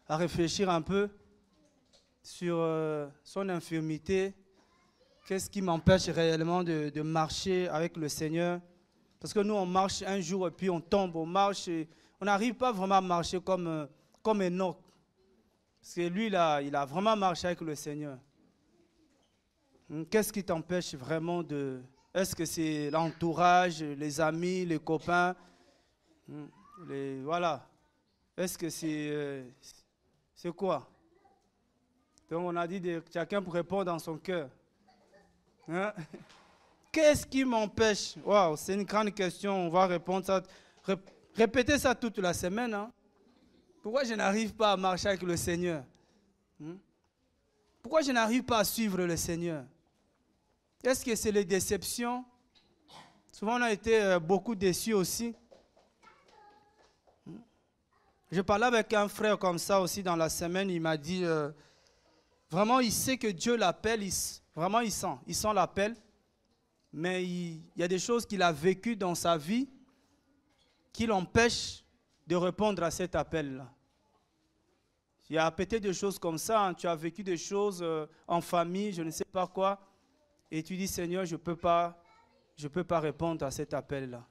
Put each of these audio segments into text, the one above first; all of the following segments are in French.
à réfléchir un peu sur son infirmité. Qu'est-ce qui m'empêche réellement de marcher avec le Seigneur? Parce que nous, on marche un jour et puis on tombe, on marche et on n'arrive pas vraiment à marcher comme Enoch. Parce que lui, là, il a vraiment marché avec le Seigneur. Qu'est-ce qui t'empêche vraiment de... Est-ce que c'est l'entourage, les amis, les copains? Voilà. Est-ce que c'est quoi? Donc on a dit que chacun pour répondre dans son cœur. Hein? Qu'est-ce qui m'empêche? Waouh, c'est une grande question. On va répondre ça. Répétez ça toute la semaine. Hein? Pourquoi je n'arrive pas à marcher avec le Seigneur? Pourquoi je n'arrive pas à suivre le Seigneur? Est-ce que c'est les déceptions? Souvent on a été beaucoup déçus aussi. Je parlais avec un frère comme ça aussi dans la semaine. Il m'a dit, vraiment il sait que Dieu l'appelle. Vraiment il sent l'appel. Mais il y a des choses qu'il a vécues dans sa vie qui l'empêchent de répondre à cet appel-là. Il y a peut-être des choses comme ça. Hein. Tu as vécu des choses en famille, je ne sais pas quoi. Et tu dis, Seigneur, je ne peux pas répondre à cet appel-là.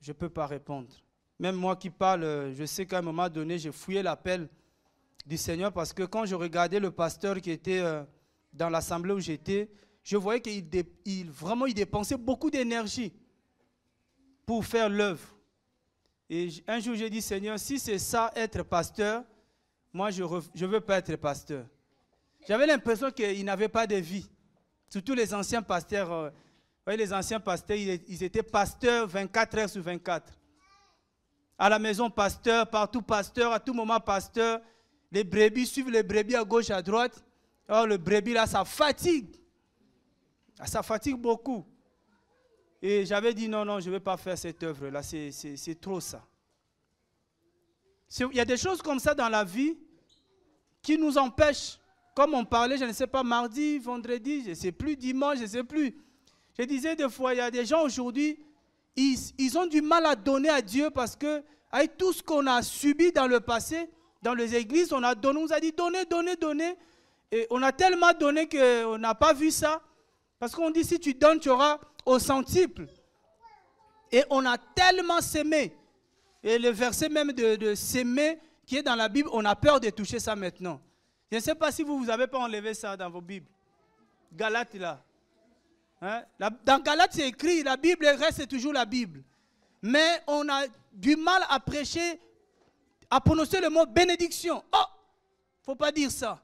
Je ne peux pas répondre. Même moi qui parle, je sais qu'à un moment donné, j'ai fouillé l'appel du Seigneur parce que quand je regardais le pasteur qui était dans l'assemblée où j'étais, je voyais qu'il dépensait beaucoup d'énergie pour faire l'œuvre. Et un jour, j'ai dit, Seigneur, si c'est ça, être pasteur, moi, je ne veux pas être pasteur. J'avais l'impression qu'il n'avait pas de vie. Surtout les anciens pasteurs. Vous voyez, les anciens pasteurs, ils étaient pasteurs 24 heures sur 24. À la maison, pasteur, partout, pasteur, à tout moment, pasteur. Les brebis suivent les brebis à gauche, à droite. Alors, le brebis, là, ça fatigue. Ça fatigue beaucoup. Et j'avais dit, non, je ne vais pas faire cette œuvre-là. C'est trop ça. Il y a des choses comme ça dans la vie qui nous empêchent. Comme on parlait, je ne sais pas, mardi, vendredi, je ne sais plus, dimanche, je ne sais plus. Je disais des fois, il y a des gens aujourd'hui, ils ont du mal à donner à Dieu parce que avec tout ce qu'on a subi dans le passé, dans les églises, on nous a dit donner. Et on a tellement donné qu'on n'a pas vu ça. Parce qu'on dit si tu donnes, tu auras au centuple. Et on a tellement sémé. Et le verset même de s'aimer qui est dans la Bible, on a peur de toucher ça maintenant. Je ne sais pas si vous n'avez pas enlevé ça dans vos Bibles. Galates là. Hein? Dans Galates, c'est écrit, la Bible reste toujours la Bible. Mais on a du mal à prêcher, à prononcer le mot bénédiction. Oh, il ne faut pas dire ça.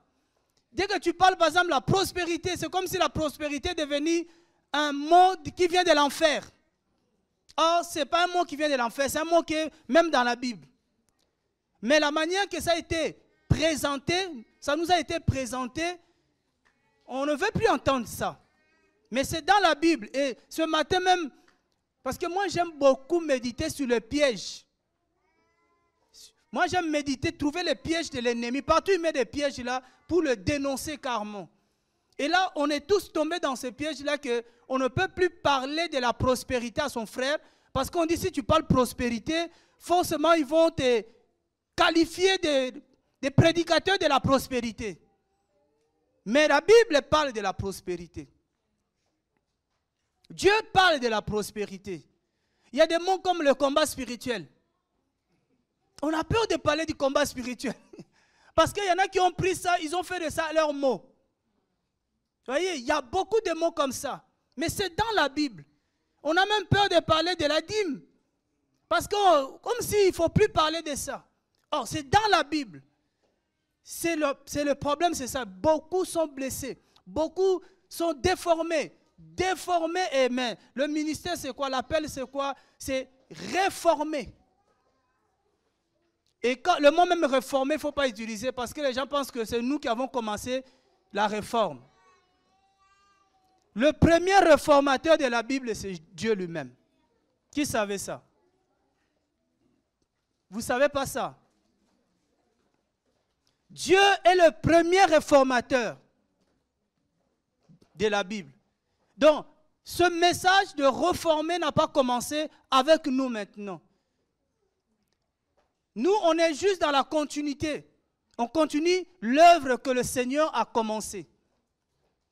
Dès que tu parles, par exemple, de la prospérité, c'est comme si la prospérité est devenue un mot qui vient de l'enfer. Or, ce n'est pas un mot qui vient de l'enfer, c'est un mot qui est même dans la Bible. Mais la manière que ça a été présenté, ça nous a été présenté, on ne veut plus entendre ça. Mais c'est dans la Bible. Et ce matin même, parce que moi j'aime beaucoup méditer sur le piège. Moi j'aime méditer, trouver les pièges de l'ennemi. Partout il met des pièges là pour le dénoncer carrément. Et là, on est tous tombés dans ce piège-là qu'on ne peut plus parler de la prospérité à son frère. Parce qu'on dit, si tu parles prospérité, forcément, ils vont te qualifier des prédicateurs de la prospérité. Mais la Bible parle de la prospérité. Dieu parle de la prospérité. Il y a des mots comme le combat spirituel. On a peur de parler du combat spirituel. Parce qu'il y en a qui ont pris ça, ils ont fait de ça leur mot. Vous voyez, il y a beaucoup de mots comme ça. Mais c'est dans la Bible. On a même peur de parler de la dîme. Parce que comme s'il ne faut plus parler de ça. Or, c'est dans la Bible. C'est le problème, c'est ça. Beaucoup sont blessés. Beaucoup sont déformés. Déformés, mais le ministère, c'est quoi? L'appel, c'est quoi? C'est réformer. Et quand, le mot même réformer, il ne faut pas utiliser parce que les gens pensent que c'est nous qui avons commencé la réforme. Le premier réformateur de la Bible, c'est Dieu lui-même. Qui savait ça? Vous ne savez pas ça? Dieu est le premier réformateur de la Bible. Donc, ce message de réformer n'a pas commencé avec nous maintenant. Nous, on est juste dans la continuité. On continue l'œuvre que le Seigneur a commencée.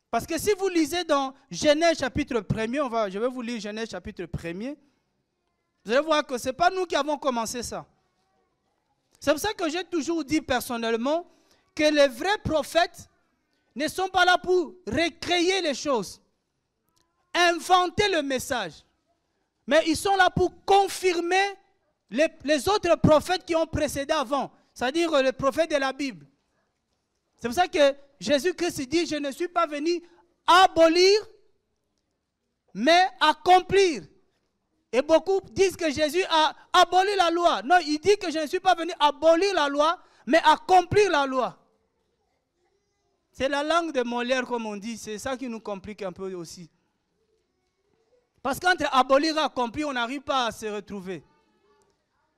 Parce que si vous lisez dans Genèse chapitre 1er, je vais vous lire Genèse chapitre 1er, vous allez voir que ce n'est pas nous qui avons commencé ça. C'est pour ça que j'ai toujours dit personnellement que les vrais prophètes ne sont pas là pour recréer les choses, inventer le message. Mais ils sont là pour confirmer les autres prophètes qui ont précédé avant, c'est-à-dire les prophètes de la Bible. C'est pour ça que Jésus-Christ dit, je ne suis pas venu abolir, mais accomplir. Et beaucoup disent que Jésus a aboli la loi. Non, il dit que je ne suis pas venu abolir la loi, mais accomplir la loi. C'est la langue de Molière, comme on dit. C'est ça qui nous complique un peu aussi. Parce qu'entre abolir et accomplir, on n'arrive pas à se retrouver.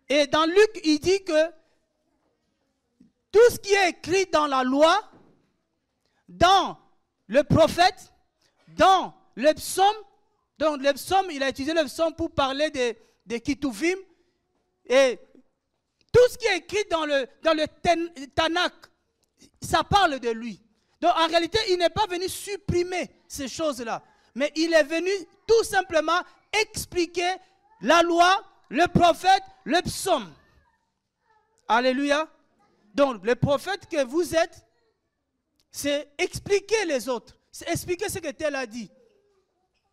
Et dans Luc, il dit que tout ce qui est écrit dans la loi, dans le prophète, dans le psaume, donc le psaume, il a utilisé le psaume pour parler de Ketuvim, et tout ce qui est écrit dans le Tanakh, ça parle de lui. Donc en réalité, il n'est pas venu supprimer ces choses-là, mais il est venu tout simplement expliquer la loi, le prophète, le psaume. Alléluia. Donc le prophète que vous êtes, c'est expliquer les autres, c'est expliquer ce que tel a dit,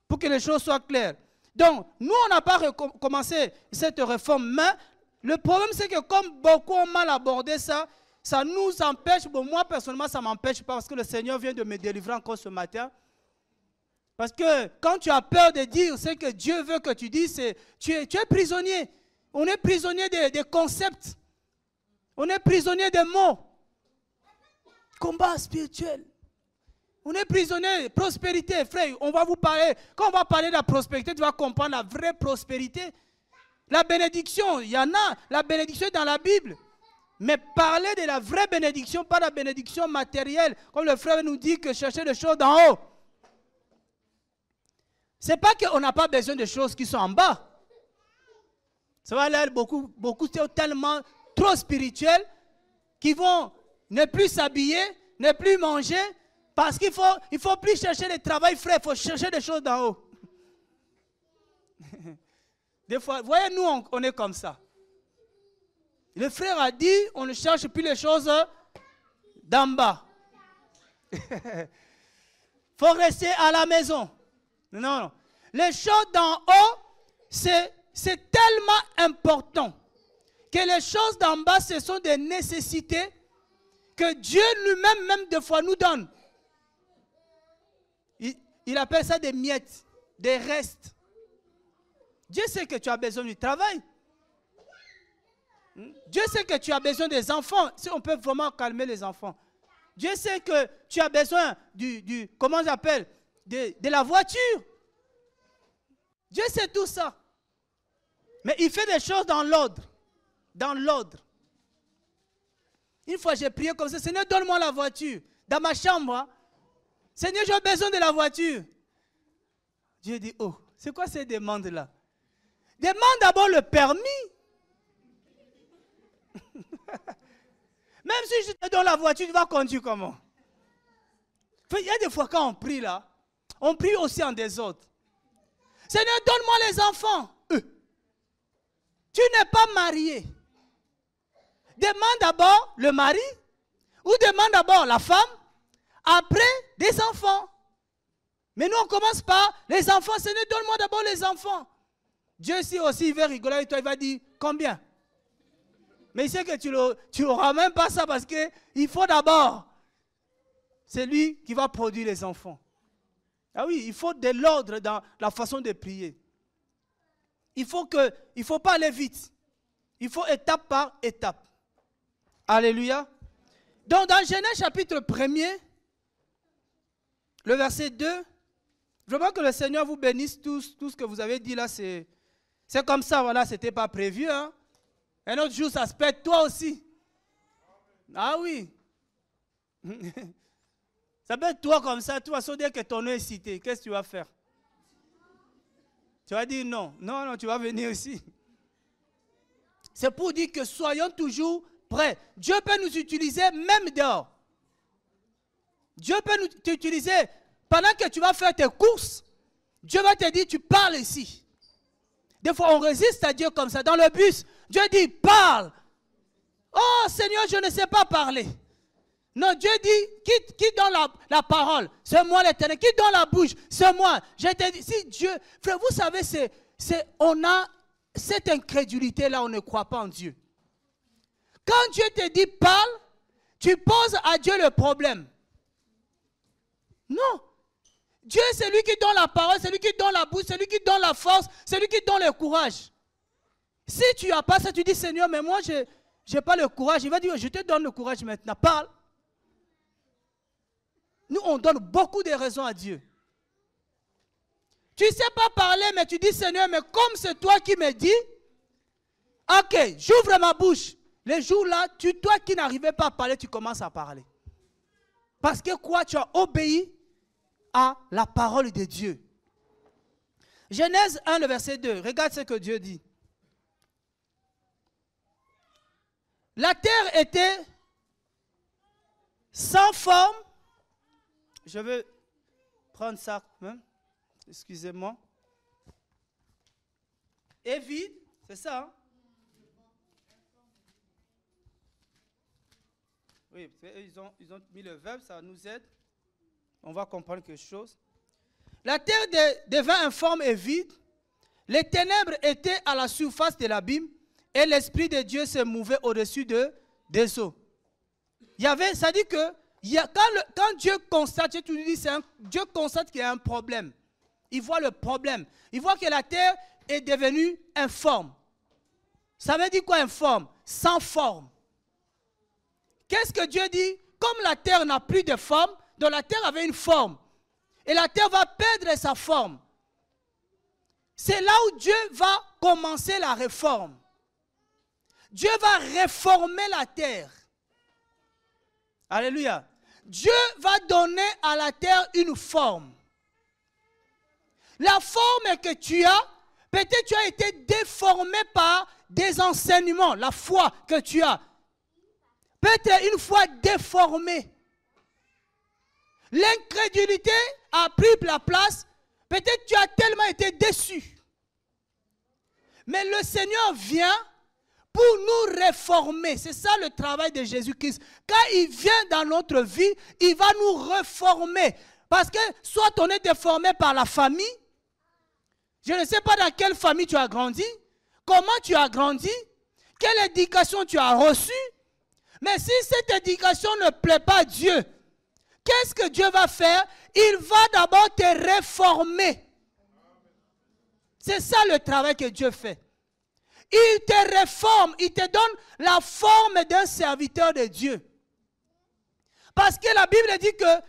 pour que les choses soient claires. Donc nous, on n'a pas commencé cette réforme, mais le problème c'est que comme beaucoup ont mal abordé ça, ça nous empêche, bon moi personnellement ça ne m'empêche pas parce que le Seigneur vient de me délivrer encore ce matin. Parce que quand tu as peur de dire ce que Dieu veut que tu dises, tu es prisonnier. On est prisonnier des concepts. On est prisonnier des mots. Combat spirituel. On est prisonnier de prospérité, frère. On va vous parler. Quand on va parler de la prospérité, tu vas comprendre la vraie prospérité. La bénédiction, il y en a. La bénédiction est dans la Bible. Mais parler de la vraie bénédiction, pas la bénédiction matérielle. Comme le frère nous dit que chercher des choses d'en haut. Ce n'est pas qu'on n'a pas besoin de choses qui sont en bas. Ça va aller beaucoup sont tellement trop spirituels qui vont ne plus s'habiller, ne plus manger, parce qu'il faut plus chercher le travail frais, il faut chercher des choses d'en haut. Des fois, voyez, nous, on est comme ça. Le frère a dit, on ne cherche plus les choses d'en bas. Il faut rester à la maison. Non, non. Les choses d'en haut, c'est tellement important que les choses d'en bas, ce sont des nécessités que Dieu lui-même, même des fois, nous donne. Il appelle ça des miettes, des restes. Dieu sait que tu as besoin du travail. Dieu sait que tu as besoin des enfants. Si on peut vraiment calmer les enfants. Dieu sait que tu as besoin comment j'appelle, de la voiture. Dieu sait tout ça. Mais il fait des choses dans l'ordre. Dans l'ordre. Une fois j'ai prié comme ça, Seigneur, donne-moi la voiture. Dans ma chambre. Hein. Seigneur, j'ai besoin de la voiture. Dieu dit, oh, c'est quoi ces demandes-là? Demande d'abord le permis. Même si je te donne la voiture, tu vas conduire comment? Il y a des fois quand on prie là, on prie aussi en désordre. Seigneur, donne-moi les enfants. Tu n'es pas marié. Demande d'abord le mari ou demande d'abord la femme, après des enfants. Mais nous on commence par les enfants. Seigneur, donne-moi d'abord les enfants. Dieu si aussi il va rigoler avec toi, il va dire combien? Mais il sait que tu n'auras même pas ça parce qu'il faut d'abord. C'est lui qui va produire les enfants. Ah oui, il faut de l'ordre dans la façon de prier. Il ne faut pas aller vite. Il faut étape par étape. Alléluia. Donc dans Genèse chapitre 1er, le verset 2, je veux que le Seigneur vous bénisse tous. Tout ce que vous avez dit là, c'est comme ça, voilà, ce n'était pas prévu. Hein? Un autre jour, ça se pète, toi aussi. Ah oui. Ça peut être toi comme ça, tu vas dire que ton nom est cité. Qu'est-ce que tu vas faire? Tu vas dire non. Non, non, tu vas venir aussi. C'est pour dire que soyons toujours prêts. Dieu peut nous utiliser même dehors. Dieu peut nous utiliser pendant que tu vas faire tes courses. Dieu va te dire, tu parles ici. Des fois, on résiste à Dieu comme ça. Dans le bus, Dieu dit, parle. Oh Seigneur, je ne sais pas parler. Non, Dieu dit, qui donne la parole? C'est moi l'Éternel. Qui donne la bouche? C'est moi. Je te dis, si Dieu, frère, vous savez, on a cette incrédulité-là, on ne croit pas en Dieu. Quand Dieu te dit parle, tu poses à Dieu le problème. Non. Dieu, c'est lui qui donne la parole, c'est lui qui donne la bouche, c'est lui qui donne la force, c'est lui qui donne le courage. Si tu n'as pas ça, tu dis, Seigneur, mais moi, je n'ai pas le courage. Il va dire, je te donne le courage maintenant, parle. Nous, on donne beaucoup de raisons à Dieu. Tu ne sais pas parler, mais tu dis, Seigneur, mais comme c'est toi qui me dis, ok, j'ouvre ma bouche. Les jours-là, toi qui n'arrivais pas à parler, tu commences à parler. Parce que quoi? Tu as obéi à la parole de Dieu. Genèse 1, le verset 2. Regarde ce que Dieu dit. La terre était sans forme. Je vais prendre ça même. Excusez-moi. Et vide. C'est ça, hein? Oui, ils ont mis le verbe, ça nous aide. On va comprendre quelque chose. La terre devint informe et vide. Les ténèbres étaient à la surface de l'abîme et l'Esprit de Dieu se mouvait au-dessus des eaux. Ça dit que quand Dieu constate, Dieu constate qu'il y a un problème. Il voit le problème. Il voit que la terre est devenue informe. Ça veut dire quoi informe? Sans forme. Qu'est-ce que Dieu dit? Comme la terre n'a plus de forme, donc la terre avait une forme. Et la terre va perdre sa forme. C'est là où Dieu va commencer la réforme. Dieu va réformer la terre. Alléluia. Dieu va donner à la terre une forme. La forme que tu as, peut-être tu as été déformé par des enseignements, la foi que tu as. Peut-être une foi déformée. L'incrédulité a pris la place. Peut-être tu as tellement été déçu. Mais le Seigneur vient pour nous réformer. C'est ça le travail de Jésus-Christ. Quand il vient dans notre vie, il va nous réformer. Parce que soit on est déformé par la famille. Je ne sais pas dans quelle famille tu as grandi. Comment tu as grandi. Quelle éducation tu as reçue. Mais si cette éducation ne plaît pas à Dieu, qu'est-ce que Dieu va faire? Il va d'abord te réformer. C'est ça le travail que Dieu fait. Il te réforme, il te donne la forme d'un serviteur de Dieu. Parce que la Bible dit que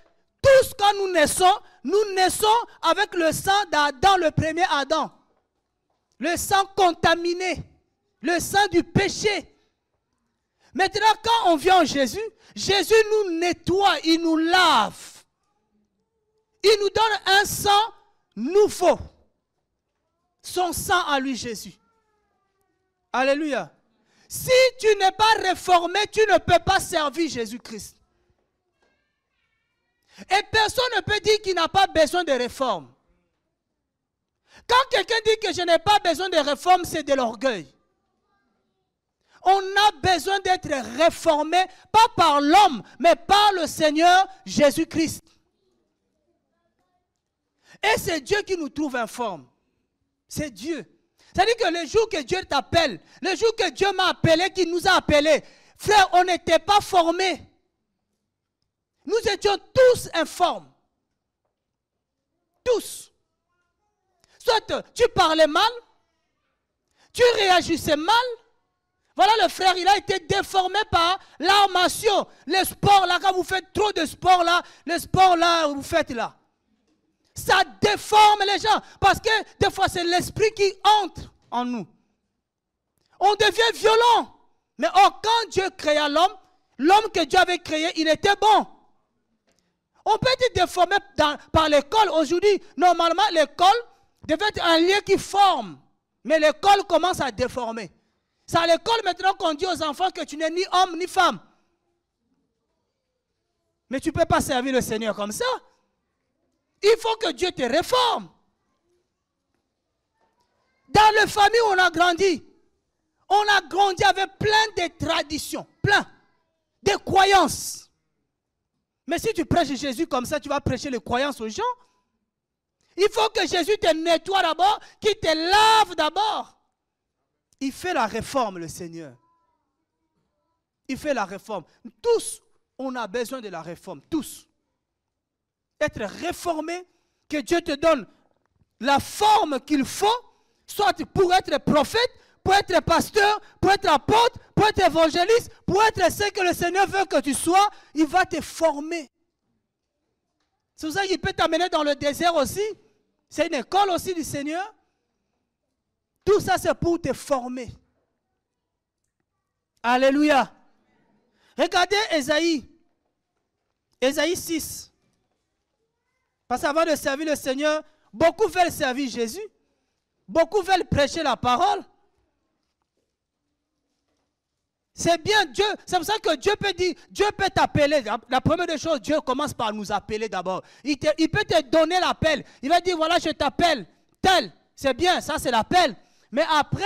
tous quand nous naissons avec le sang d'Adam, le premier Adam. Le sang contaminé, le sang du péché. Maintenant, quand on vient en Jésus, Jésus nous nettoie, il nous lave. Il nous donne un sang nouveau. Son sang à lui, Jésus. Alléluia. Si tu n'es pas réformé, tu ne peux pas servir Jésus-Christ. Et personne ne peut dire qu'il n'a pas besoin de réforme. Quand quelqu'un dit que je n'ai pas besoin de réforme, c'est de l'orgueil. On a besoin d'être réformé, pas par l'homme, mais par le Seigneur Jésus-Christ. Et c'est Dieu qui nous trouve informes. C'est Dieu. C'est-à-dire que le jour que Dieu t'appelle, le jour que Dieu m'a appelé, qu'il nous a appelés, frère, on n'était pas formés. Nous étions tous informes. Tous. Soit tu parlais mal, tu réagissais mal. Voilà le frère, il a été déformé par l'armation. Le sport là, quand vous faites trop de sport là, le sport là, vous faites là. Ça déforme les gens. Parce que des fois, c'est l'esprit qui entre en nous. On devient violent. Mais quand Dieu créa l'homme, l'homme que Dieu avait créé, il était bon. On peut être déformé par l'école. Aujourd'hui, normalement, l'école devait être un lieu qui forme. Mais l'école commence à déformer. C'est à l'école maintenant qu'on dit aux enfants que tu n'es ni homme ni femme. Mais tu ne peux pas servir le Seigneur comme ça. Il faut que Dieu te réforme. Dans les familles où on a grandi avec plein de traditions, plein de croyances. Mais si tu prêches Jésus comme ça, tu vas prêcher les croyances aux gens. Il faut que Jésus te nettoie d'abord, qu'il te lave d'abord. Il fait la réforme, le Seigneur. Il fait la réforme. Tous, on a besoin de la réforme. Tous. Être réformé, que Dieu te donne la forme qu'il faut, soit pour être prophète, pour être pasteur, pour être apôtre, pour être évangéliste, pour être ce que le Seigneur veut que tu sois, il va te former. C'est pour ça qu'il peut t'amener dans le désert aussi. C'est une école aussi du Seigneur. Tout ça, c'est pour te former. Alléluia. Regardez Ésaïe. Ésaïe 6. Parce qu'avant de servir le Seigneur, beaucoup veulent servir Jésus. Beaucoup veulent prêcher la parole. C'est bien Dieu. C'est pour ça que Dieu peut dire, Dieu peut t'appeler. La première des choses, Dieu commence par nous appeler d'abord. Il peut te donner l'appel. Il va dire, voilà, je t'appelle tel. C'est bien, ça c'est l'appel. Mais après,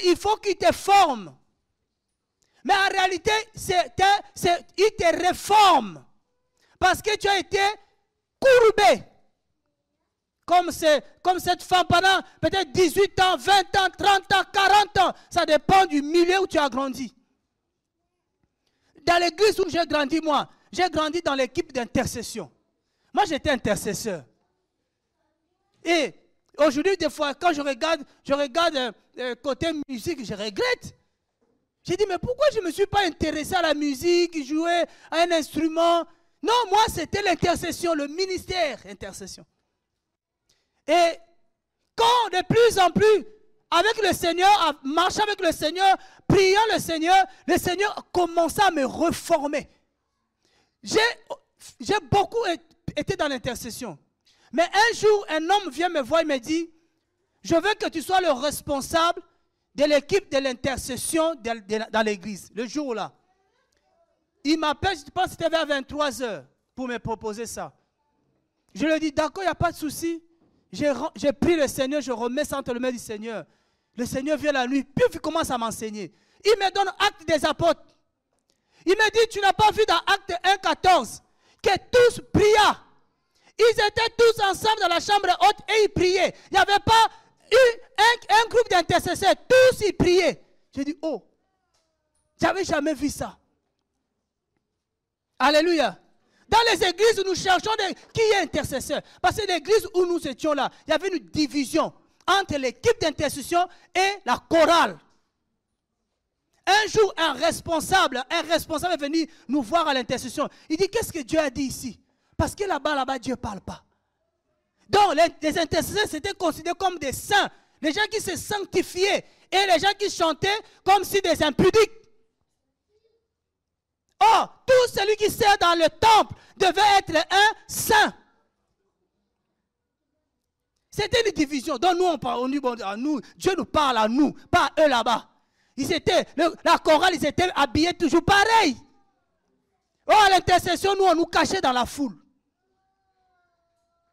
il faut qu'il te forme. Mais en réalité, il te réforme. Parce que tu as été courbé. Comme cette femme pendant peut-être 18 ans, 20 ans, 30 ans, 40 ans. Ça dépend du milieu où tu as grandi. Dans l'église où j'ai grandi, moi, j'ai grandi dans l'équipe d'intercession. Moi, j'étais intercesseur. Et aujourd'hui, des fois, quand je regarde côté musique, je regrette. J'ai dit, mais pourquoi je ne me suis pas intéressé à la musique, jouer à un instrument? Non, moi, c'était l'intercession, le ministère intercession. Et quand de plus en plus, avec le Seigneur, marchant avec le Seigneur, priant le Seigneur commençait à me reformer. J'ai beaucoup été dans l'intercession. Mais un jour, un homme vient me voir et me dit, je veux que tu sois le responsable de l'équipe de l'intercession dans l'église, le jour-là. Il m'appelle, je pense que c'était vers 23 h pour me proposer ça. Je lui ai dit, d'accord, il n'y a pas de souci. J'ai pris le Seigneur, je remets ça entre les mains du Seigneur. Le Seigneur vient la nuit, puis il commence à m'enseigner. Il me donne Actes des Apôtres. Il me dit, tu n'as pas vu dans Actes 1,14 que tous priaient. Ils étaient tous ensemble dans la chambre haute et ils priaient. Il n'y avait pas un groupe d'intercesseurs. Tous ils priaient. J'ai dit, oh, j'avais jamais vu ça. Alléluia. Dans les églises où nous cherchons qui est intercesseur. Parce que l'église où nous étions là, il y avait une division entre l'équipe d'intercession et la chorale. Un jour, un responsable est venu nous voir à l'intercession. Il dit, qu'est-ce que Dieu a dit ici? Parce que là-bas, Dieu ne parle pas. Donc, les intercesseurs s'étaient considérés comme des saints. Les gens qui se sanctifiaient. Et les gens qui chantaient comme si des impudiques. Or, tout celui qui sert dans le temple devait être un saint. C'était une division. Donc nous, on parle, Dieu nous parle à nous, pas à eux là-bas. La chorale, ils étaient habillés toujours pareil. Or, à l'intercession, nous, on nous cachait dans la foule.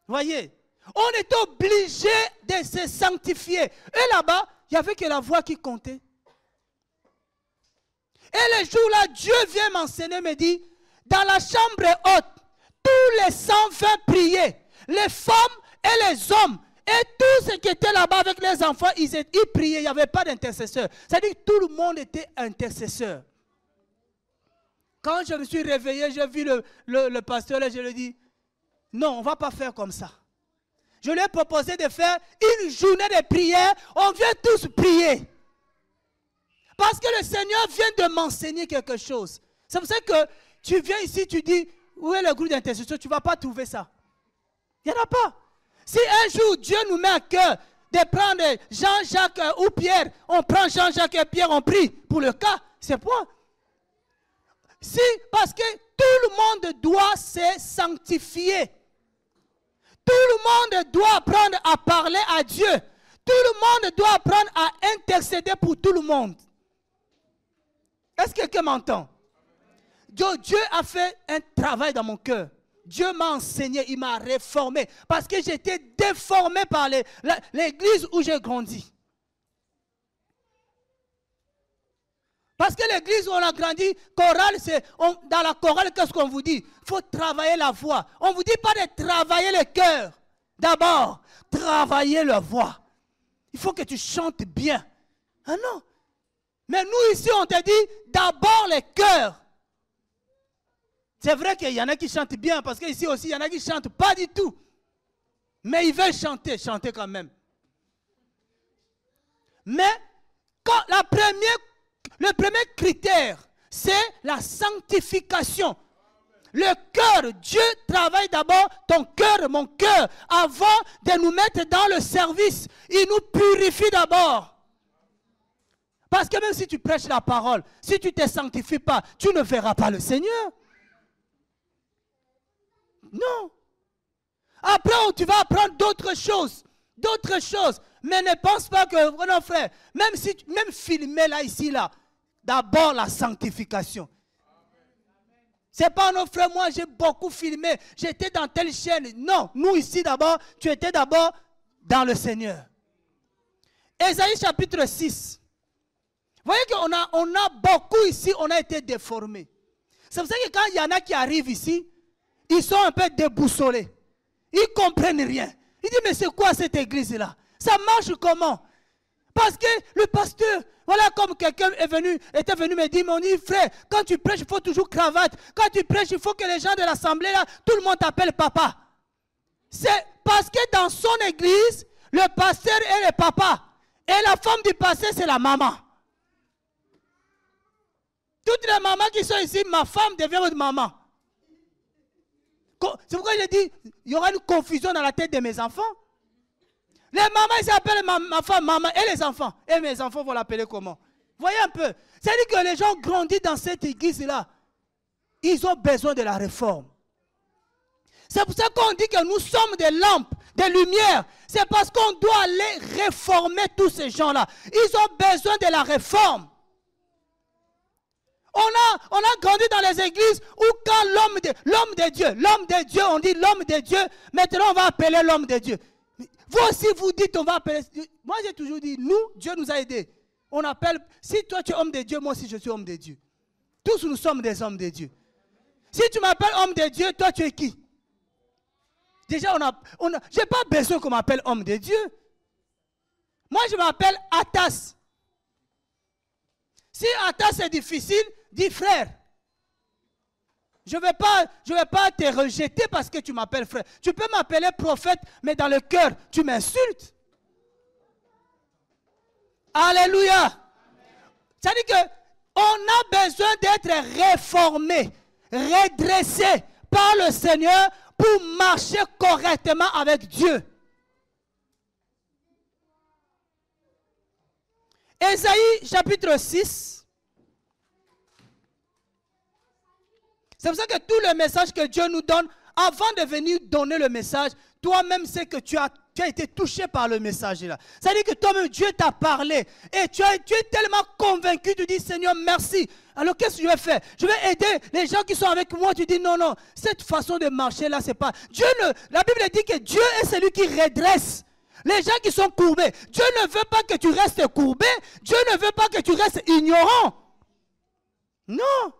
Voyez, on est obligé de se sanctifier. Et là-bas, il n'y avait que la voix qui comptait. Et le jour-là, Dieu vient m'enseigner, me dit, dans la chambre haute, tous les 120 priaient, les femmes et les hommes, et tous ceux qui étaient là-bas avec les enfants, ils priaient, il n'y avait pas d'intercesseur. C'est-à-dire que tout le monde était intercesseur. Quand je me suis réveillé, j'ai vu le pasteur et je lui ai dit, non, on ne va pas faire comme ça. Je lui ai proposé de faire une journée de prière, on vient tous prier. Parce que le Seigneur vient de m'enseigner quelque chose. C'est pour ça que tu viens ici, tu dis, où est le groupe d'intercession? Tu ne vas pas trouver ça. Il n'y en a pas. Si un jour Dieu nous met à cœur de prendre Jean-Jacques ou Pierre, on prend Jean-Jacques et Pierre, on prie pour le cas, c'est point. Si, parce que tout le monde doit se sanctifier. Tout le monde doit apprendre à parler à Dieu. Tout le monde doit apprendre à intercéder pour tout le monde. Est-ce que quelqu'un m'entend? Dieu a fait un travail dans mon cœur. Dieu m'a enseigné, il m'a réformé. Parce que j'étais déformé par l'église où j'ai grandi. Parce que l'église où on a grandi, chorale, dans la chorale, qu'est-ce qu'on vous dit? Il faut travailler la voix. On ne vous dit pas de travailler le cœur. D'abord, travailler la voix. Il faut que tu chantes bien. Ah non. Mais nous ici, on te dit d'abord le cœur. C'est vrai qu'il y en a qui chantent bien, parce qu'ici aussi, il y en a qui ne chantent pas du tout. Mais ils veulent chanter quand même. Mais quand le premier critère, c'est la sanctification. Le cœur, Dieu travaille d'abord ton cœur, mon cœur, avant de nous mettre dans le service. Il nous purifie d'abord. Parce que même si tu prêches la parole, si tu ne te sanctifies pas, tu ne verras pas le Seigneur. Non. Après, tu vas apprendre d'autres choses. Mais ne pense pas que, non frère, même filmer là, ici, là, d'abord la sanctification. C'est pas non frère, moi j'ai beaucoup filmé, j'étais dans telle chaîne. Non, nous ici d'abord, tu étais d'abord dans le Seigneur. Ésaïe chapitre 6. Vous voyez qu'on a beaucoup ici, on a été déformés. C'est pour ça que quand il y en a qui arrivent ici, ils sont un peu déboussolés. Ils ne comprennent rien. Ils disent, mais c'est quoi cette église-là? Ça marche comment? Parce que le pasteur, voilà comme quelqu'un était venu me dire, mon frère, quand tu prêches, il faut toujours cravate. Quand tu prêches, il faut que les gens de l'assemblée, là, tout le monde t'appelle papa. C'est parce que dans son église, le pasteur est le papa. Et la femme du pasteur, c'est la maman. Toutes les mamans qui sont ici, ma femme devient votre maman. C'est pourquoi je dis, il y aura une confusion dans la tête de mes enfants. Les mamans, ils s'appellent ma femme maman et les enfants. Et mes enfants vont l'appeler comment? Voyez un peu. C'est-à-dire que les gens grandissent dans cette église-là. Ils ont besoin de la réforme. C'est pour ça qu'on dit que nous sommes des lampes, des lumières. C'est parce qu'on doit aller réformer tous ces gens-là. Ils ont besoin de la réforme. On a grandi dans les églises où quand l'homme de Dieu, on dit l'homme de Dieu, maintenant on va appeler l'homme de Dieu. Vous aussi vous dites on va appeler, moi j'ai toujours dit, nous, Dieu nous a aidés. On appelle, si toi tu es homme de Dieu, moi aussi je suis homme de Dieu. Tous nous sommes des hommes de Dieu. Si tu m'appelles homme de Dieu, toi tu es qui? Déjà, je n'ai pas besoin qu'on m'appelle homme de Dieu. Moi je m'appelle Atas. Si Atas est difficile, dis frère. Je ne vais pas te rejeter parce que tu m'appelles frère. Tu peux m'appeler prophète, mais dans le cœur, tu m'insultes. Alléluia. C'est-à-dire qu'on a besoin d'être réformé, redressé par le Seigneur pour marcher correctement avec Dieu. Ésaïe chapitre 6. C'est pour ça que tout le message que Dieu nous donne, avant de venir donner le message, toi-même sais que tu as été touché par le message là. C'est-à-dire que toi-même, Dieu t'a parlé. Et tu es tellement convaincu, tu dis, Seigneur, merci. Alors qu'est-ce que je vais faire? Je vais aider les gens qui sont avec moi. Tu dis, non, cette façon de marcher là, c'est pas... La Bible dit que Dieu est celui qui redresse les gens qui sont courbés. Dieu ne veut pas que tu restes courbé. Dieu ne veut pas que tu restes ignorant. Non.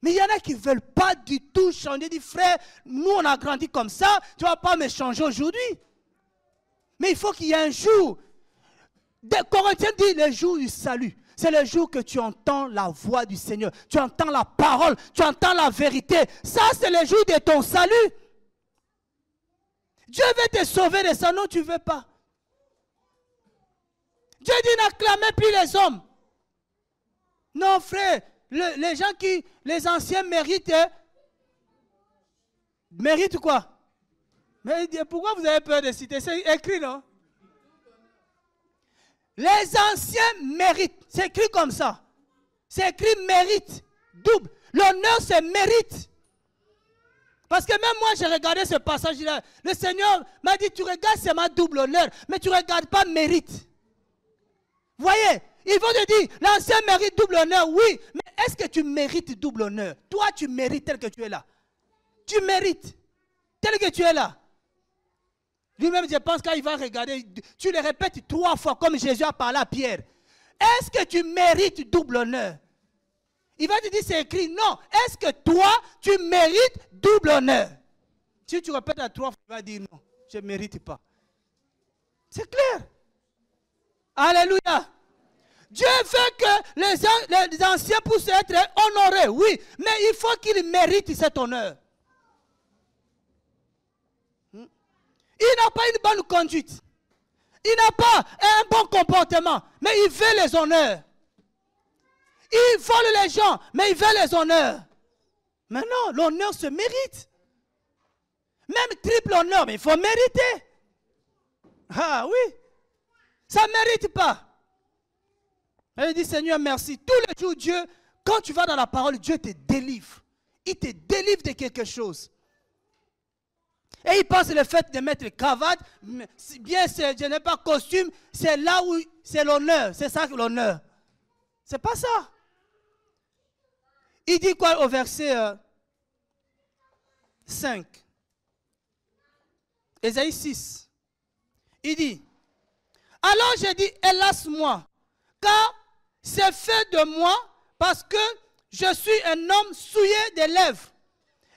Mais il y en a qui ne veulent pas du tout changer. Ils disent, frère, nous on a grandi comme ça, tu ne vas pas me changer aujourd'hui. Mais il faut qu'il y ait un jour. Corinthiens dit le jour du salut. C'est le jour que tu entends la voix du Seigneur. Tu entends la parole, tu entends la vérité. Ça, c'est le jour de ton salut. Dieu veut te sauver de ça. Non, tu ne veux pas. Dieu dit n'acclamez plus les hommes. Non, frère. Les gens les anciens méritent quoi? Mais pourquoi vous avez peur de citer? C'est écrit, non? Les anciens méritent. C'est écrit comme ça. C'est écrit mérite. Double. L'honneur, c'est mérite. Parce que même moi, j'ai regardé ce passage-là. Le Seigneur m'a dit, tu regardes, c'est ma double honneur. Mais tu ne regardes pas mérite. Voyez, ils vont te dire, l'ancien mérite double honneur, oui, mais est-ce que tu mérites double honneur? Toi, tu mérites tel que tu es là. Tu mérites tel que tu es là. Lui-même, je pense qu'il va regarder, tu le répètes 3 fois comme Jésus a parlé à Pierre. Est-ce que tu mérites double honneur? Il va te dire, c'est écrit, non. Est-ce que toi, tu mérites double honneur? Si tu répètes à 3 fois, il va dire, non, je ne mérite pas. C'est clair. Alléluia. Dieu veut que les anciens puissent être honorés, oui, mais il faut qu'ils méritent cet honneur. Il n'a pas une bonne conduite. Il n'a pas un bon comportement, mais il veut les honneurs. Il vole les gens, mais il veut les honneurs. Mais non, l'honneur se mérite. Même triple honneur, mais il faut mériter. Ah oui, ça ne mérite pas. Elle dit, Seigneur, merci. Tous les jours, Dieu, quand tu vas dans la parole, Dieu te délivre. Il te délivre de quelque chose. Et il pense le fait de mettre cravate, bien, je n'ai pas costume, c'est là où c'est l'honneur. C'est ça l'honneur. C'est pas ça. Il dit quoi au verset 5? Ésaïe 6. Il dit, alors j'ai dit, hélas moi, car c'est fait de moi parce que je suis un homme souillé des lèvres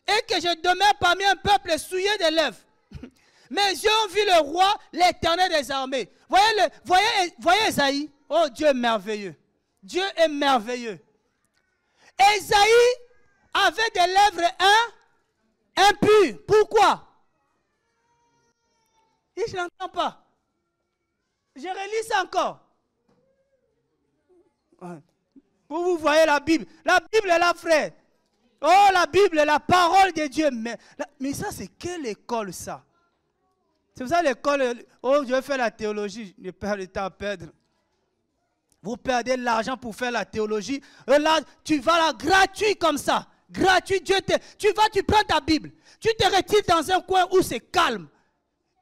et que je demeure parmi un peuple souillé des lèvres. Mes yeux ont vu le roi, l'Éternel des armées. Voyez Ésaïe. Oh, Dieu est merveilleux. Dieu est merveilleux. Ésaïe avait des lèvres impures. Pourquoi? Et je n'entends pas. Je relis ça encore. Vous voyez la Bible. La Bible est là, frère. Oh, la Bible est la parole de Dieu. Mais ça, c'est quelle école, ça? C'est pour ça l'école, oh, je vais faire la théologie. Je perds le temps à perdre. Vous perdez l'argent pour faire la théologie. Et là, tu vas là gratuit comme ça. Gratuit, tu prends ta Bible. Tu te retires dans un coin où c'est calme.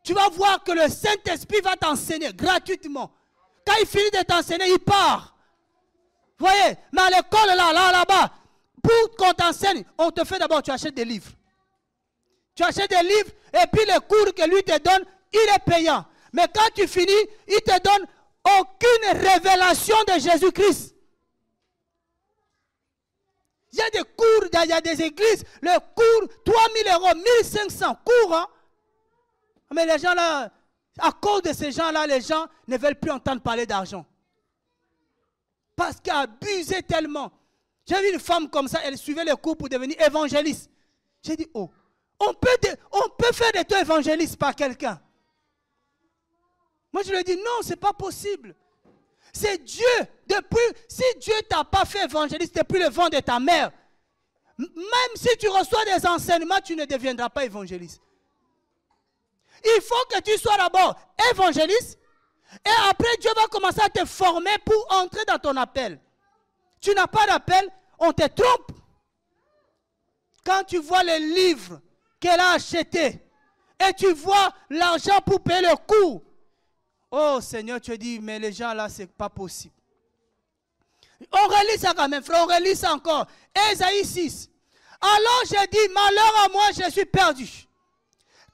Tu vas voir que le Saint-Esprit va t'enseigner gratuitement. Quand il finit de t'enseigner, il part. Vous voyez, mais à l'école, là-bas, pour qu'on t'enseigne, on te fait d'abord, tu achètes des livres. Tu achètes des livres et puis le cours que lui te donne, il est payant. Mais quand tu finis, il te donne aucune révélation de Jésus-Christ. Il y a des cours, il y a des églises, le cours, 3000 €, 1500 cours. Hein? Mais les gens là, à cause de ces gens-là, les gens ne veulent plus entendre parler d'argent. Parce qu'elle abusait tellement. J'ai vu une femme comme ça, elle suivait les cours pour devenir évangéliste. J'ai dit, oh, on peut faire de toi évangéliste par quelqu'un. Moi, je lui ai dit, non, ce n'est pas possible. C'est Dieu. Si Dieu ne t'a pas fait évangéliste depuis le ventre de ta mère, même si tu reçois des enseignements, tu ne deviendras pas évangéliste. Il faut que tu sois d'abord évangéliste et après Dieu va commencer à te former pour entrer dans ton appel. Tu n'as pas d'appel, on te trompe. Quand tu vois les livres qu'elle a achetés et tu vois l'argent pour payer le coût, oh Seigneur, tu dis, mais les gens là, ce n'est pas possible. On relit ça quand même, frère, on relit ça encore. Ésaïe 6. Alors j'ai dit, malheur à moi, je suis perdu.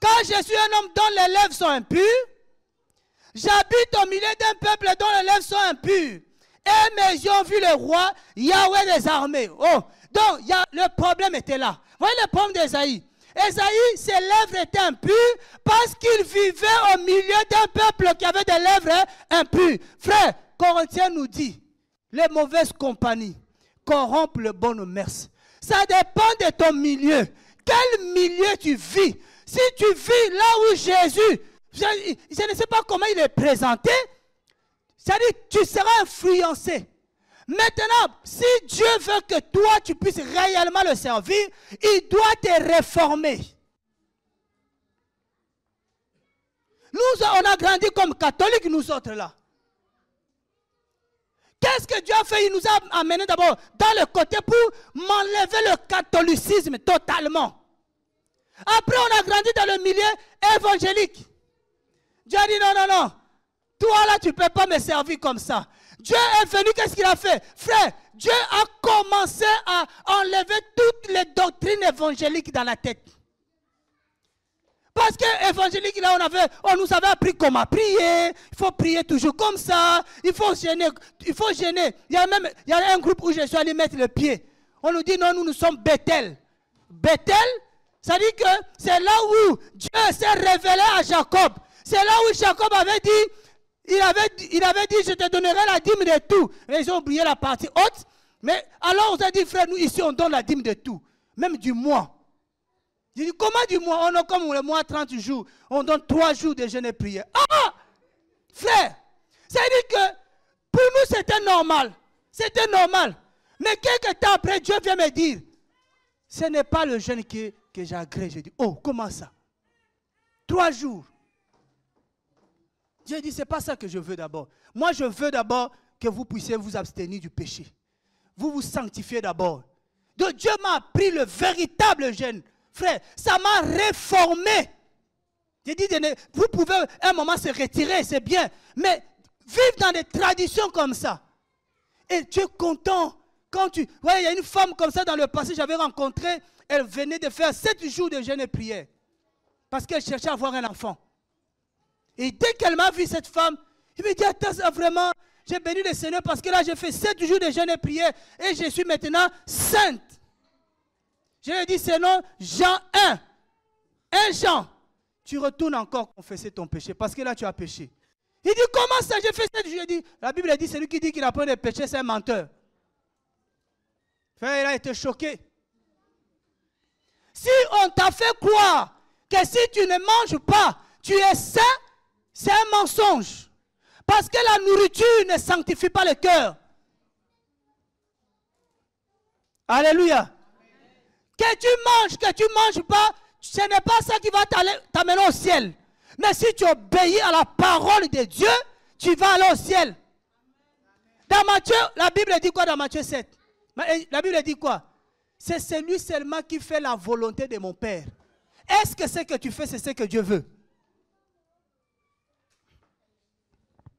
Car je suis un homme dont les lèvres sont impures, j'habite au milieu d'un peuple dont les lèvres sont impures. Et mes yeux ont vu le roi, Yahweh des armées. Oh, donc le problème était là. Vous voyez le problème d'Ésaïe? Ésaïe, ses lèvres étaient impures parce qu'il vivait au milieu d'un peuple qui avait des lèvres impures. Frère, Corinthiens nous dit, les mauvaises compagnies corrompent le bon mœurs. Ça dépend de ton milieu. Quel milieu tu vis? Si tu vis là où Jésus, je ne sais pas comment il est présenté, c'est-à-dire tu seras influencé. Maintenant, si Dieu veut que toi, tu puisses réellement le servir, il doit te réformer. Nous, on a grandi comme catholiques, nous autres là. Qu'est-ce que Dieu a fait? Il nous a amenés d'abord dans le côté pour m'enlever le catholicisme totalement. Après, on a grandi dans le milieu évangélique. Dieu a dit non, non, non. Toi là, tu ne peux pas me servir comme ça. Dieu est venu, qu'est-ce qu'il a fait? Frère, Dieu a commencé à enlever toutes les doctrines évangéliques dans la tête. Parce que évangélique, là, on nous avait appris comment prier. Il faut prier toujours comme ça. Il faut gêner. Il faut gêner. Il y a un groupe où je suis allé mettre le pied. On nous dit non, nous sommes Bethel. Bethel, ça dit que c'est là où Dieu s'est révélé à Jacob. C'est là où Jacob avait dit, il avait dit, je te donnerai la dîme de tout. Mais ils ont oublié la partie haute. Mais alors on a dit, frère, nous ici, on donne la dîme de tout. Même du mois. J'ai dit, comment du mois? On a comme le mois 30 jours. On donne 3 jours de jeûne et prière. Ah! Frère, ça veut dire que pour nous, c'était normal. C'était normal. Mais quelques temps après, Dieu vient me dire, ce n'est pas le jeûne que j'agrée. J'ai dit, oh, comment ça? 3 jours. Dieu dit, ce n'est pas ça que je veux d'abord. Moi, je veux d'abord que vous puissiez vous abstenir du péché. Vous vous sanctifiez d'abord. Donc Dieu m'a appris le véritable jeûne. Frère, ça m'a réformé. J'ai dit, vous pouvez à un moment se retirer, c'est bien. Mais vivre dans des traditions comme ça. Et tu es content. Quand tu... Ouais, il y a une femme comme ça dans le passé, j'avais rencontré, elle venait de faire 7 jours de jeûne et prière. Parce qu'elle cherchait à avoir un enfant. Et dès qu'elle m'a vu, cette femme, elle me dit, attends, ça vraiment, j'ai béni le Seigneur parce que là, j'ai fait 7 jours de jeûne et prière et je suis maintenant sainte. Je lui ai dit, c'est non, Jean 1. 1 Jean. Tu retournes encore confesser ton péché parce que là, tu as péché. Il dit, comment ça, j'ai fait 7 jours? Je lui ai dit, la Bible dit, celui qui dit qu'il n'a pas de péché, c'est un menteur. Frère, il a été choqué. Si on t'a fait croire que si tu ne manges pas, tu es saint, c'est un mensonge. Parce que la nourriture ne sanctifie pas le cœur. Alléluia. Que tu manges pas, ce n'est pas ça qui va t'amener au ciel. Mais si tu obéis à la parole de Dieu, tu vas aller au ciel. Dans Matthieu, la Bible dit quoi dans Matthieu 7? La Bible dit quoi? C'est celui seulement qui fait la volonté de mon Père. Est-ce que ce que tu fais, c'est ce que Dieu veut?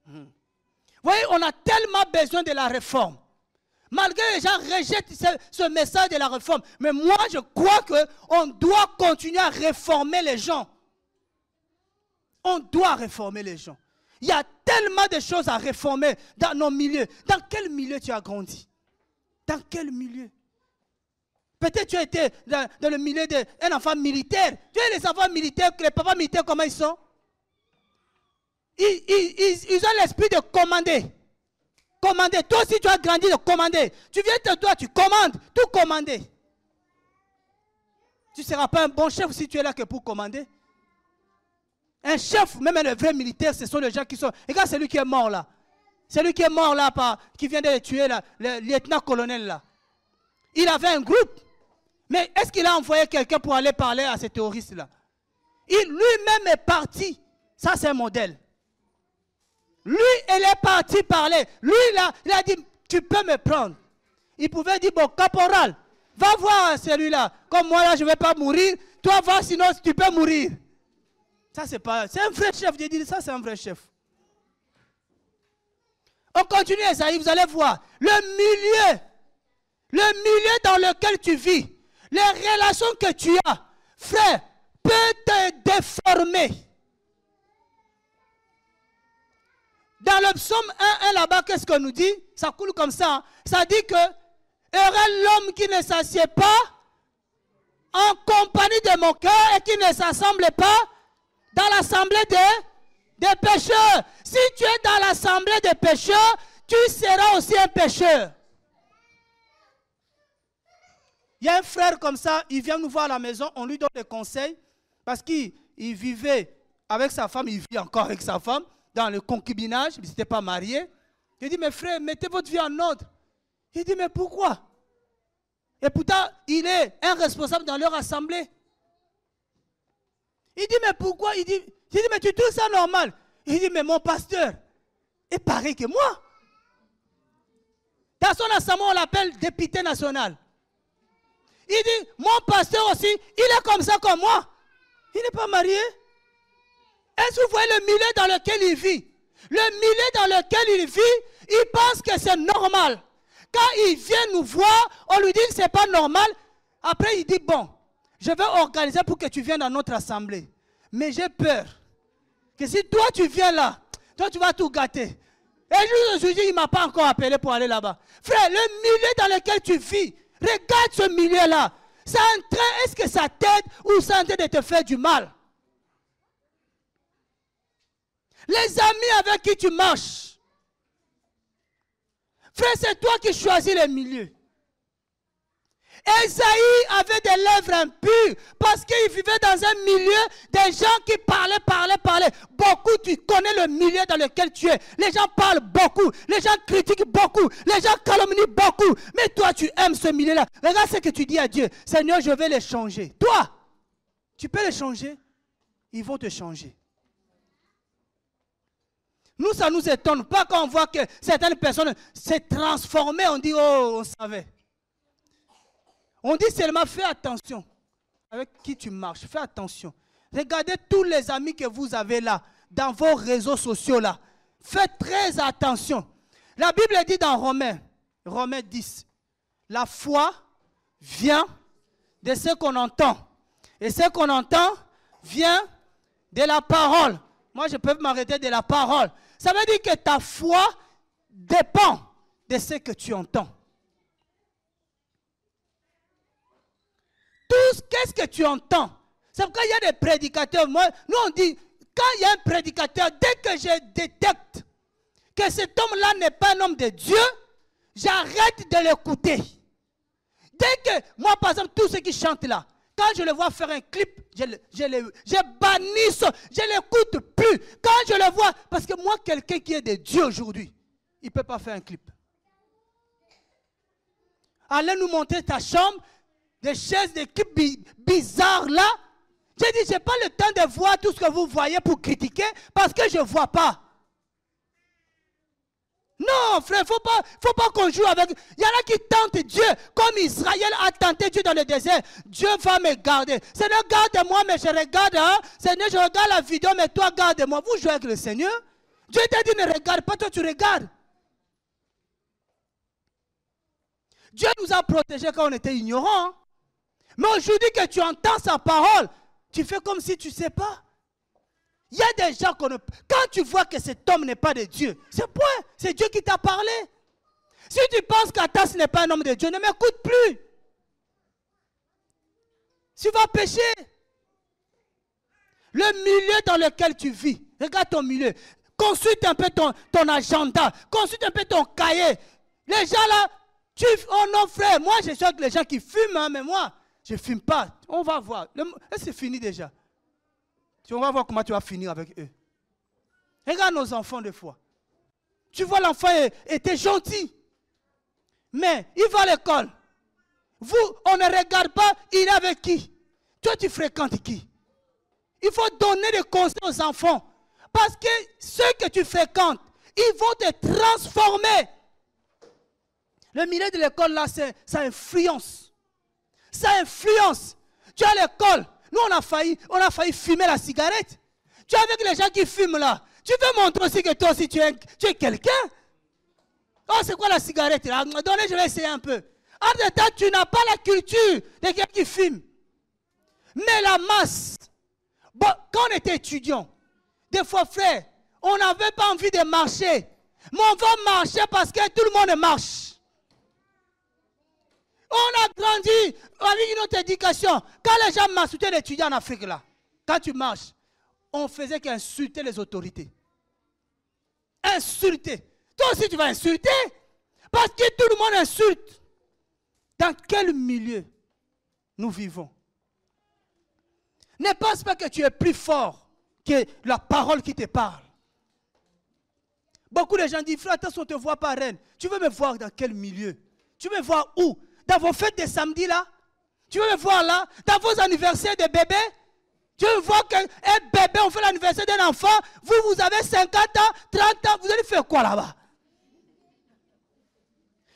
Vous voyez, on a tellement besoin de la réforme. Malgré les gens rejettent ce message de la réforme. Mais moi, je crois qu'on doit continuer à réformer les gens. On doit réformer les gens. Il y a tellement de choses à réformer dans nos milieux. Dans quel milieu tu as grandi? Dans quel milieu? Peut-être tu as été dans le milieu d'un enfant militaire. Tu as les enfants militaires, les papas militaires, comment ils sont? Ils ont l'esprit de commander. Commander. Toi aussi, tu as grandi de commander. Tu viens de toi, tu commandes. Tout commander. Tu ne seras pas un bon chef si tu es là que pour commander. Un chef, même un vrai militaire, ce sont les gens qui sont... Regarde celui qui est mort là. Celui qui est mort là, qui vient de le tuer là, le lieutenant-colonel là. Il avait un groupe. Mais est-ce qu'il a envoyé quelqu'un pour aller parler à ces terroristes là? Lui-même est parti. Ça, c'est un modèle. Lui, il est parti parler. Lui, il a dit, tu peux me prendre. Il pouvait dire, bon, caporal, va voir celui-là. Comme moi, là, je ne vais pas mourir. Toi, va, sinon, tu peux mourir. Ça, c'est un vrai chef. J'ai dit, ça, c'est un vrai chef. On continue, Esaïe, vous allez voir. Le milieu dans lequel tu vis, les relations que tu as, frère, peut te déformer. Dans le psaume 1 là-bas, qu'est-ce qu'on nous dit? Ça coule comme ça. Hein? Ça dit que heureux l'homme qui ne s'assied pas en compagnie de mon cœur et qui ne s'assemble pas dans l'assemblée des pécheurs. Si tu es dans l'assemblée des pécheurs, tu seras aussi un pécheur. Il y a un frère comme ça, il vient nous voir à la maison, on lui donne des conseils parce qu'il vivait avec sa femme, il vit encore avec sa femme. Dans le concubinage, il n'était pas marié. Il dit, mes frères, mettez votre vie en ordre. Il dit, mais pourquoi? Et pourtant, il est un responsable dans leur assemblée. Il dit, mais pourquoi? Il dit, mais tu trouves ça normal? Il dit, mais mon pasteur est pareil que moi. Dans son assemblée, on l'appelle député national. Il dit, mon pasteur aussi, il est comme ça comme moi. Il n'est pas marié. Est-ce que vous voyez le milieu dans lequel il vit? Le milieu dans lequel il vit, il pense que c'est normal. Quand il vient nous voir, on lui dit que ce n'est pas normal. Après, il dit, bon, je vais organiser pour que tu viennes dans notre assemblée. Mais j'ai peur que si toi tu viens là, toi tu vas tout gâter. Et aujourd'hui, il ne m'a pas encore appelé pour aller là-bas. Frère, le milieu dans lequel tu vis, regarde ce milieu-là. Est-ce que ça t'aide ou ça t'aide de te faire du mal? Les amis avec qui tu marches. Frère, c'est toi qui choisis le milieu. Esaïe avait des lèvres impures parce qu'il vivait dans un milieu des gens qui parlaient. Beaucoup, tu connais le milieu dans lequel tu es. Les gens parlent beaucoup, les gens critiquent beaucoup, les gens calomnient beaucoup. Mais toi, tu aimes ce milieu-là. Regarde ce que tu dis à Dieu. Seigneur, je vais les changer. Toi, tu peux les changer. Ils vont te changer. Nous, ça ne nous étonne pas quand on voit que certaines personnes s'est transformées. On dit, oh, on savait. On dit seulement, fais attention avec qui tu marches. Fais attention. Regardez tous les amis que vous avez là, dans vos réseaux sociaux là. Faites très attention. La Bible dit dans Romains 10, la foi vient de ce qu'on entend. Et ce qu'on entend vient de la parole. Moi, je peux m'arrêter de la parole. Ça veut dire que ta foi dépend de ce que tu entends. Qu'est-ce que tu entends? C'est pourquoi il y a des prédicateurs. Nous, on dit, quand il y a un prédicateur, dès que je détecte que cet homme-là n'est pas un homme de Dieu, j'arrête de l'écouter. Dès que, moi par exemple, tous ceux qui chantent là, quand je le vois faire un clip, je bannis ça, je ne l'écoute plus. Quand je le vois, parce que moi, quelqu'un qui est de Dieu aujourd'hui, il ne peut pas faire un clip. Allez nous montrer ta chambre, des chaises d'équipe bizarres là. J'ai dit, je n'ai pas le temps de voir tout ce que vous voyez pour critiquer parce que je ne vois pas. Non, frère, il ne faut pas qu'on joue avec. Il y en a qui tentent Dieu, comme Israël a tenté Dieu dans le désert. Dieu va me garder. Seigneur, garde-moi, mais je regarde. Hein? Seigneur, je regarde la vidéo, mais toi, garde-moi. Vous jouez avec le Seigneur. Dieu t'a dit, ne regarde pas, toi, tu regardes. Dieu nous a protégés quand on était ignorants. Hein? Mais aujourd'hui que tu entends sa parole, tu fais comme si tu ne sais pas. Il y a des gens qu'on ne... Quand tu vois que cet homme n'est pas de Dieu, c'est point. C'est Dieu qui t'a parlé. Si tu penses qu'Atas n'est pas un homme de Dieu, ne m'écoute plus. Tu vas pécher. Le milieu dans lequel tu vis, regarde ton milieu. Consulte un peu ton agenda. Consulte un peu ton cahier. Les gens là, oh non frère, moi je suis avec les gens qui fument, hein, mais moi, je ne fume pas. On va voir. C'est fini déjà. On va voir comment tu vas finir avec eux. Regarde nos enfants des fois. Tu vois l'enfant était gentil. Mais il va à l'école. Vous, on ne regarde pas, il est avec qui? Toi, tu fréquentes qui? Il faut donner des conseils aux enfants. Parce que ceux que tu fréquentes, ils vont te transformer. Le milieu de l'école, là, ça influence. Ça influence. Tu as l'école. Nous, on a failli fumer la cigarette. Tu es avec les gens qui fument là. Tu veux montrer aussi que toi aussi tu es quelqu'un. Oh, c'est quoi la cigarette là? Donnez, je vais essayer un peu. En même temps, tu n'as pas la culture de quelqu'un qui fume. Mais la masse. Bon, quand on était étudiant, des fois, frère, on n'avait pas envie de marcher. Mais on va marcher parce que tout le monde marche. On a grandi avec une autre éducation. Quand les gens m'insultaient d'étudier en Afrique, là, quand tu marches, on faisait qu'insulter les autorités. Insulter. Toi aussi, tu vas insulter. Parce que tout le monde insulte. Dans quel milieu nous vivons? Ne pense pas que tu es plus fort que la parole qui te parle. Beaucoup de gens disent, frère, attention, on ne te voit pas, reine. Tu veux me voir dans quel milieu? Tu veux me voir où? Dans vos fêtes de samedi là? Tu veux me voir là? Dans vos anniversaires de bébés? Tu veux voir qu'un bébé, on fait l'anniversaire d'un enfant, vous avez 50 ans, 30 ans, vous allez faire quoi là-bas?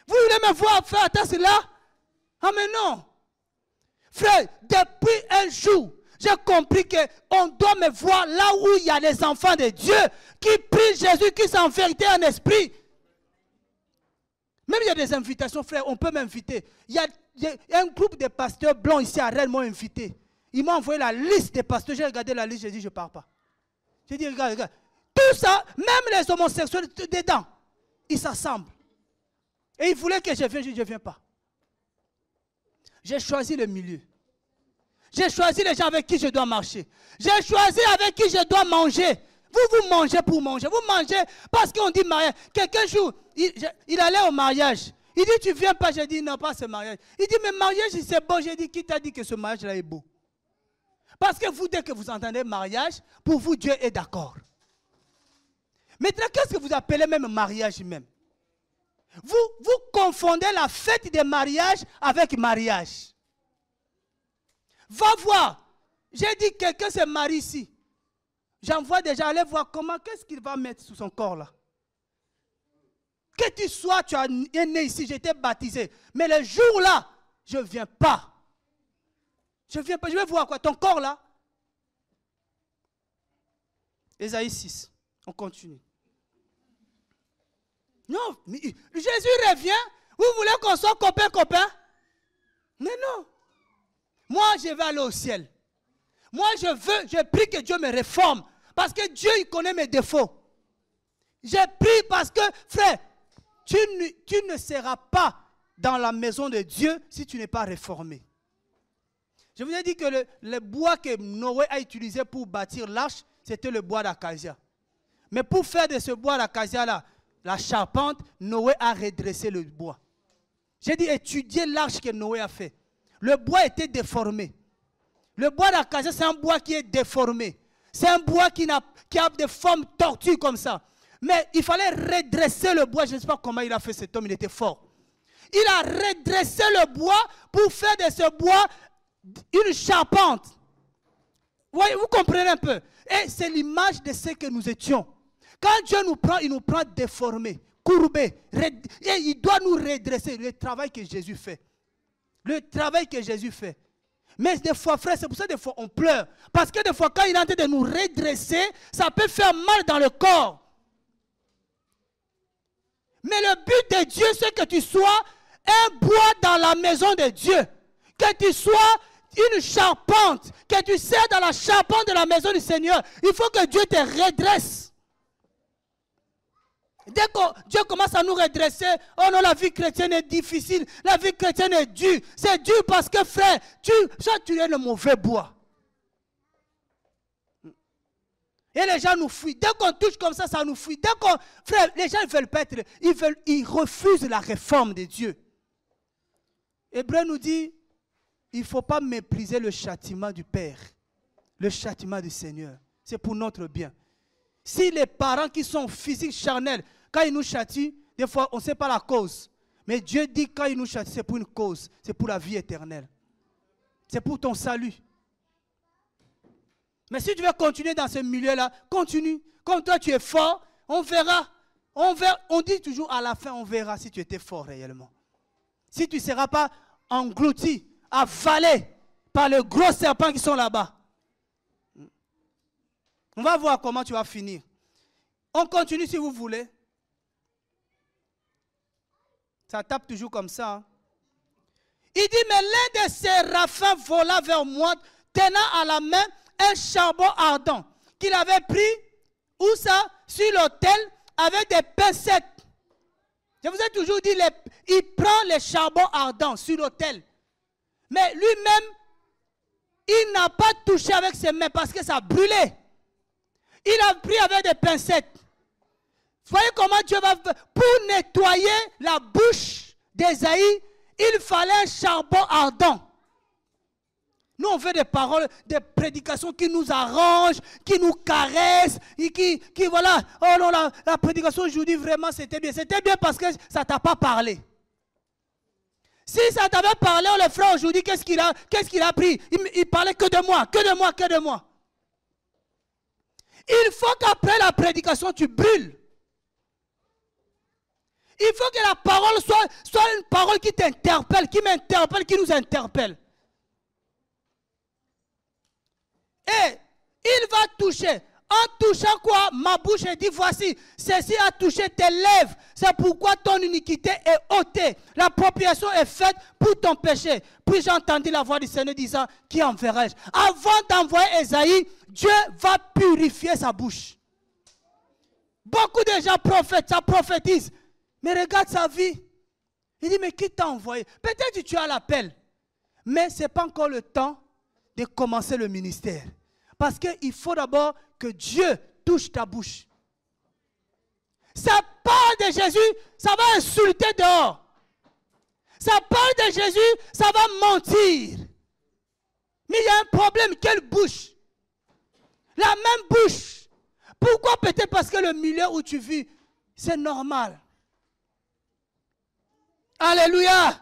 Vous voulez me voir faire attention là? Ah mais non. Frère, depuis un jour, j'ai compris qu'on doit me voir là où il y a les enfants de Dieu qui prient Jésus, qui sont en vérité en esprit. Même il y a des invitations, frère, on peut m'inviter. Il y a un groupe de pasteurs blancs ici à Rennes m'ont invité. Ils m'ont envoyé la liste des pasteurs. J'ai regardé la liste, j'ai dit, je ne pars pas. J'ai dit, regarde. Tout ça, même les homosexuels dedans, ils s'assemblent. Et ils voulaient que je vienne, je dis, je ne viens pas. J'ai choisi le milieu. J'ai choisi les gens avec qui je dois marcher. J'ai choisi avec qui je dois manger. Vous mangez pour manger. Vous mangez parce qu'on dit mariage. Quelqu'un joue, il allait au mariage. Il dit, tu ne viens pas. J'ai dit, non, pas ce mariage. Il dit, mais mariage, c'est beau. J'ai dit, qui t'a dit que ce mariage-là est beau? Parce que vous, dès que vous entendez mariage, pour vous, Dieu est d'accord. Maintenant, qu'est-ce que vous appelez même mariage même? Vous confondez la fête des mariages avec mariage. Va voir. J'ai dit, quelqu'un se marie ici. J'envoie déjà aller voir comment, qu'est-ce qu'il va mettre sous son corps là. Que tu sois, tu es né ici, j'ai été baptisé. Mais le jour là, je ne viens pas. Je ne viens pas, je vais voir quoi, ton corps là. Ésaïe 6, on continue. Non, mais Jésus revient, vous voulez qu'on soit copain? Mais non. Moi, je vais aller au ciel. Moi, je prie que Dieu me réforme. Parce que Dieu, il connaît mes défauts. Je prie parce que, frère, tu ne seras pas dans la maison de Dieu si tu n'es pas réformé. Je vous ai dit que le bois que Noé a utilisé pour bâtir l'arche, c'était le bois d'acacia. Mais pour faire de ce bois d'acacia-là, la charpente, Noé a redressé le bois. J'ai dit, étudiez l'arche que Noé a fait. Le bois était déformé. Le bois d'acacia, c'est un bois qui est déformé. C'est un bois qui a des formes tortues comme ça. Mais il fallait redresser le bois. Je ne sais pas comment il a fait cet homme, il était fort. Il a redressé le bois pour faire de ce bois une charpente. Vous comprenez un peu? Et c'est l'image de ce que nous étions. Quand Dieu nous prend, il nous prend déformés, courbés. Et il doit nous redresser. Le travail que Jésus fait. Le travail que Jésus fait. Mais des fois, frère, c'est pour ça que des fois on pleure. Parce que des fois, quand il est en train de nous redresser, ça peut faire mal dans le corps. Mais le but de Dieu, c'est que tu sois un bois dans la maison de Dieu. Que tu sois une charpente. Que tu sers dans la charpente de la maison du Seigneur. Il faut que Dieu te redresse. Dès que Dieu commence à nous redresser, oh non, la vie chrétienne est difficile, la vie chrétienne est dure. C'est dur parce que, frère, tu es le mauvais bois. Et les gens nous fuient. Dès qu'on touche comme ça, ça nous fuit. Frère, les gens ne veulent pas être, ils refusent la réforme de Dieu. Hébreu nous dit, il ne faut pas mépriser le châtiment du Père, le châtiment du Seigneur. C'est pour notre bien. Si les parents qui sont physiques, charnels, quand ils nous châtient, des fois on ne sait pas la cause. Mais Dieu dit quand il nous châtie, c'est pour une cause, c'est pour la vie éternelle. C'est pour ton salut. Mais si tu veux continuer dans ce milieu-là, continue. Comme toi tu es fort, on verra. On dit toujours à la fin, on verra si tu étais fort réellement. Si tu ne seras pas englouti, avalé par les gros serpents qui sont là-bas. On va voir comment tu vas finir. On continue si vous voulez. Ça tape toujours comme ça. Hein. Il dit, mais l'un de ces séraphins vola vers moi, tenant à la main un charbon ardent qu'il avait pris, où ça? Sur l'autel, avec des pincettes. Je vous ai toujours dit, il prend les charbons ardents sur l'autel. Mais lui-même, il n'a pas touché avec ses mains parce que ça brûlait. Il a pris avec des pincettes. Voyez comment Dieu va faire. Pour nettoyer la bouche d'Ésaïe, il fallait un charbon ardent. Nous, on fait des paroles, des prédications qui nous arrangent, qui nous caressent, et qui voilà. Oh non, la prédication aujourd'hui, vraiment, c'était bien. C'était bien parce que ça ne t'a pas parlé. Si ça t'avait parlé, le frère aujourd'hui, qu'est-ce qu'il a pris? Il parlait que de moi, que de moi, que de moi. Il faut qu'après la prédication, tu brûles. Il faut que la parole soit une parole qui t'interpelle, qui m'interpelle, qui nous interpelle. Et il va toucher. En touchant quoi? Ma bouche et dit, voici, ceci a touché tes lèvres. C'est pourquoi ton iniquité est ôtée. La propitiation est faite pour ton péché. Puis j'ai entendu la voix du Seigneur disant, qui enverrai-je? Avant d'envoyer Esaïe, Dieu va purifier sa bouche. Beaucoup de gens prophètent, ça prophétise. Mais regarde sa vie. Il dit, mais qui t'a envoyé? Peut-être que tu as l'appel. Mais ce n'est pas encore le temps de commencer le ministère. Parce qu'il faut d'abord que Dieu touche ta bouche. Ça parle de Jésus, ça va insulter dehors. Ça parle de Jésus, ça va mentir. Mais il y a un problème, quelle bouche? La même bouche. Pourquoi? Peut-être parce que le milieu où tu vis, c'est normal. Alléluia.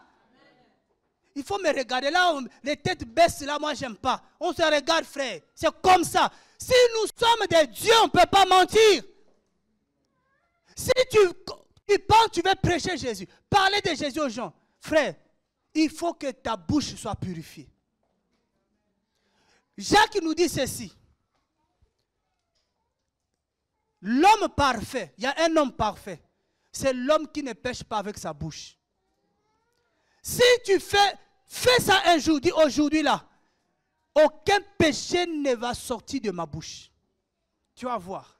Il faut me regarder là, les têtes baissent là, moi j'aime pas. On se regarde frère, c'est comme ça. Si nous sommes des dieux, on ne peut pas mentir. Si tu penses, tu veux prêcher Jésus, parler de Jésus aux gens, frère, il faut que ta bouche soit purifiée. Jacques nous dit ceci. L'homme parfait, il y a un homme parfait, c'est l'homme qui ne pêche pas avec sa bouche. Si tu fais ça un jour, dis aujourd'hui là, aucun péché ne va sortir de ma bouche. Tu vas voir.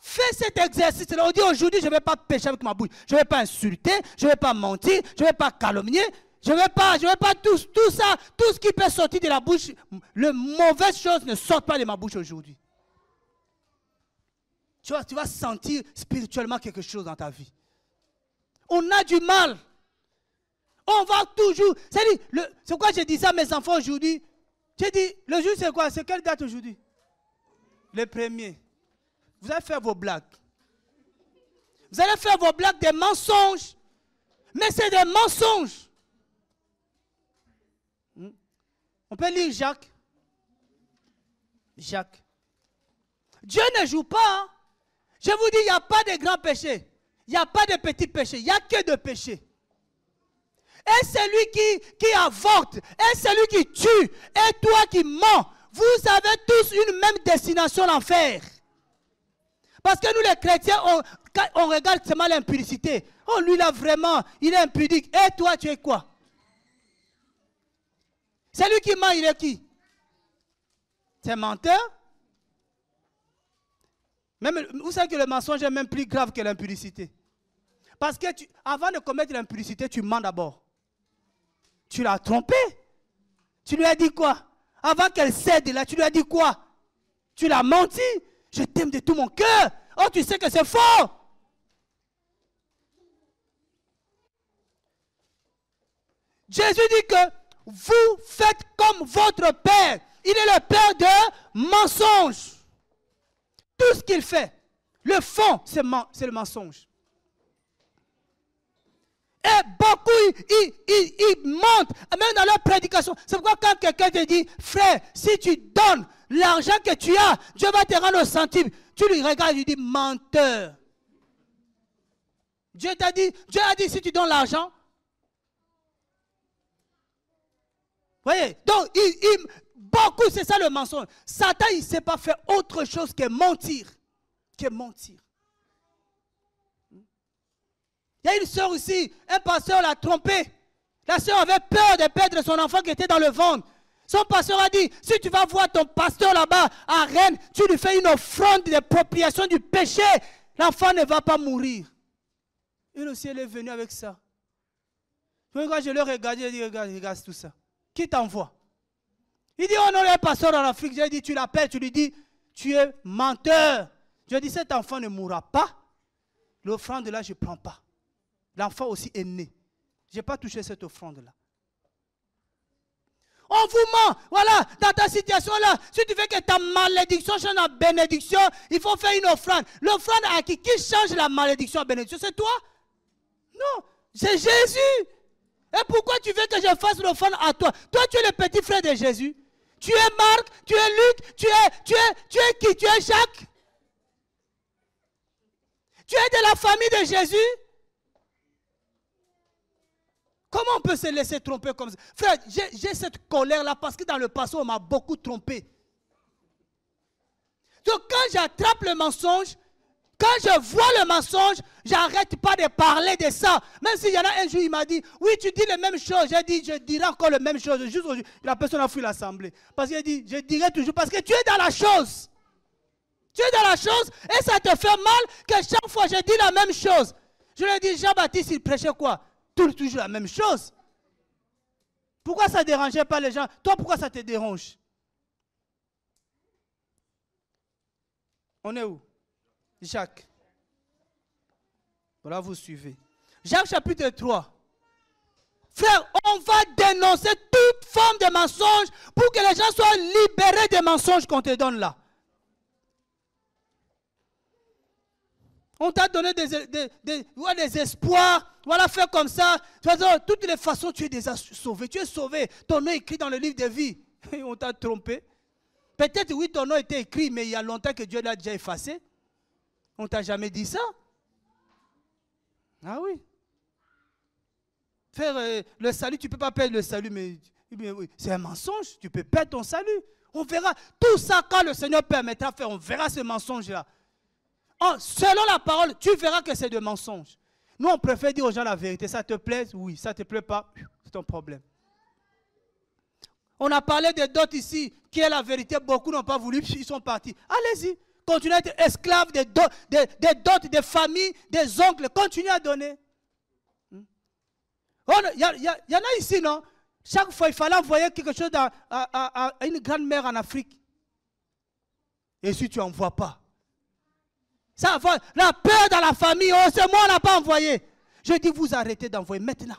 Fais cet exercice-là. On dit aujourd'hui, je ne vais pas pécher avec ma bouche. Je ne vais pas insulter, je ne vais pas mentir, je ne vais pas calomnier, je ne vais pas tout ça, tout ce qui peut sortir de la bouche. Les mauvaises choses ne sortent pas de ma bouche aujourd'hui. Tu vas sentir spirituellement quelque chose dans ta vie. On a du mal. On va toujours. C'est pourquoi j'ai dit ça à mes enfants aujourd'hui. J'ai dit, le jour c'est quoi? C'est quelle date aujourd'hui? Le 1er. Vous allez faire vos blagues. Vous allez faire vos blagues des mensonges. Mais c'est des mensonges. On peut lire Jacques. Jacques. Dieu ne joue pas. Hein? Je vous dis, il n'y a pas de grands péchés. Il n'y a pas de petits péchés. Il n'y a que de péchés. Et celui qui avorte, et celui qui tue, et toi qui mens, vous avez tous une même destination, l'enfer. Parce que nous les chrétiens, on regarde seulement l'impudicité. Oh lui là vraiment, il est impudique. Et toi tu es quoi? Celui qui ment, il est qui? C'est menteur. Même, vous savez que le mensonge est même plus grave que l'impudicité. Parce que avant de commettre l'impudicité, tu mens d'abord. Tu l'as trompé. Tu lui as dit quoi? Avant qu'elle cède là, tu lui as dit quoi? Tu l'as menti. Je t'aime de tout mon cœur. Oh, tu sais que c'est faux. Jésus dit que vous faites comme votre Père. Il est le Père de mensonges. Tout ce qu'il fait, le fond, c'est le mensonge. Et beaucoup, ils mentent, même dans leur prédication. C'est pourquoi quand quelqu'un te dit, frère, si tu donnes l'argent que tu as, Dieu va te rendre au centime. Tu lui regardes et lui dis, menteur. Dieu a dit, si tu donnes l'argent. Voyez, donc, beaucoup, c'est ça le mensonge. Satan, il ne sait pas faire autre chose que mentir. Il y a une soeur aussi, un pasteur l'a trompée. La soeur avait peur de perdre son enfant qui était dans le ventre. Son pasteur a dit, si tu vas voir ton pasteur là-bas à Rennes, tu lui fais une offrande d'appropriation du péché, l'enfant ne va pas mourir. Et aussi, elle est venue avec ça. Quand je le regardais, je dis, regarde tout ça. Qui t'envoie? Il dit, oh non, il y a un pasteur en Afrique. J'ai dit, tu l'appelles, tu lui dis, tu es menteur. Je dis, cet enfant ne mourra pas. L'offrande là, je ne prends pas. L'enfant aussi est né. Je n'ai pas touché cette offrande-là. On vous ment. Voilà, dans ta situation là, si tu veux que ta malédiction change en bénédiction, il faut faire une offrande. L'offrande à qui change la malédiction en bénédiction? C'est toi? Non, c'est Jésus. Et pourquoi tu veux que je fasse l'offrande à toi? Toi, tu es le petit frère de Jésus. Tu es Marc, tu es Luc, tu es qui? Tu es Jacques? Tu es de la famille de Jésus? Comment on peut se laisser tromper comme ça? Frère, j'ai cette colère-là parce que dans le passé, on m'a beaucoup trompé. Donc quand j'attrape le mensonge, quand je vois le mensonge, j'arrête pas de parler de ça. Même s'il y en a un jour, il m'a dit, oui, tu dis les mêmes choses. J'ai dit, je dirai encore les mêmes choses. Juste aujourd'hui, la personne a fui l'assemblée. Parce qu'il a dit, je dirai toujours, parce que tu es dans la chose. Tu es dans la chose et ça te fait mal que chaque fois je dis la même chose. Je lui ai dit, Jean-Baptiste, il prêchait quoi? Toujours la même chose. Pourquoi ça ne dérangeait pas les gens? Toi, pourquoi ça te dérange? On est où? Jacques. Voilà, vous suivez. Jacques chapitre 3. Frère, on va dénoncer toute forme de mensonge pour que les gens soient libérés des mensonges qu'on te donne là. On t'a donné des espoirs. Voilà, fais comme ça. De toutes les façons, tu es déjà sauvé. Tu es sauvé. Ton nom est écrit dans le livre de vie. Et on t'a trompé. Peut-être, oui, ton nom était écrit, mais il y a longtemps que Dieu l'a déjà effacé. On ne t'a jamais dit ça. Ah oui. Faire le salut, tu ne peux pas perdre le salut, mais oui, c'est un mensonge. Tu peux perdre ton salut. On verra. Tout ça, quand le Seigneur permettra de faire, on verra ce mensonge-là. Selon la parole, tu verras que c'est de mensonge. Nous, on préfère dire aux gens la vérité. Ça te plaît? Oui. Ça ne te plaît pas? C'est ton problème. On a parlé des dots ici, qui est la vérité. Beaucoup n'ont pas voulu, ils sont partis. Allez-y. Continuez à être esclave des dots, des familles, des oncles. Continuez à donner. Il y en a ici, non? Chaque fois, il fallait envoyer quelque chose à une grand-mère en Afrique. Et si tu n'envoies pas? Ça va, la peur dans la famille, oh, c'est moi, on n'a pas envoyé. Je dis, vous arrêtez d'envoyer maintenant.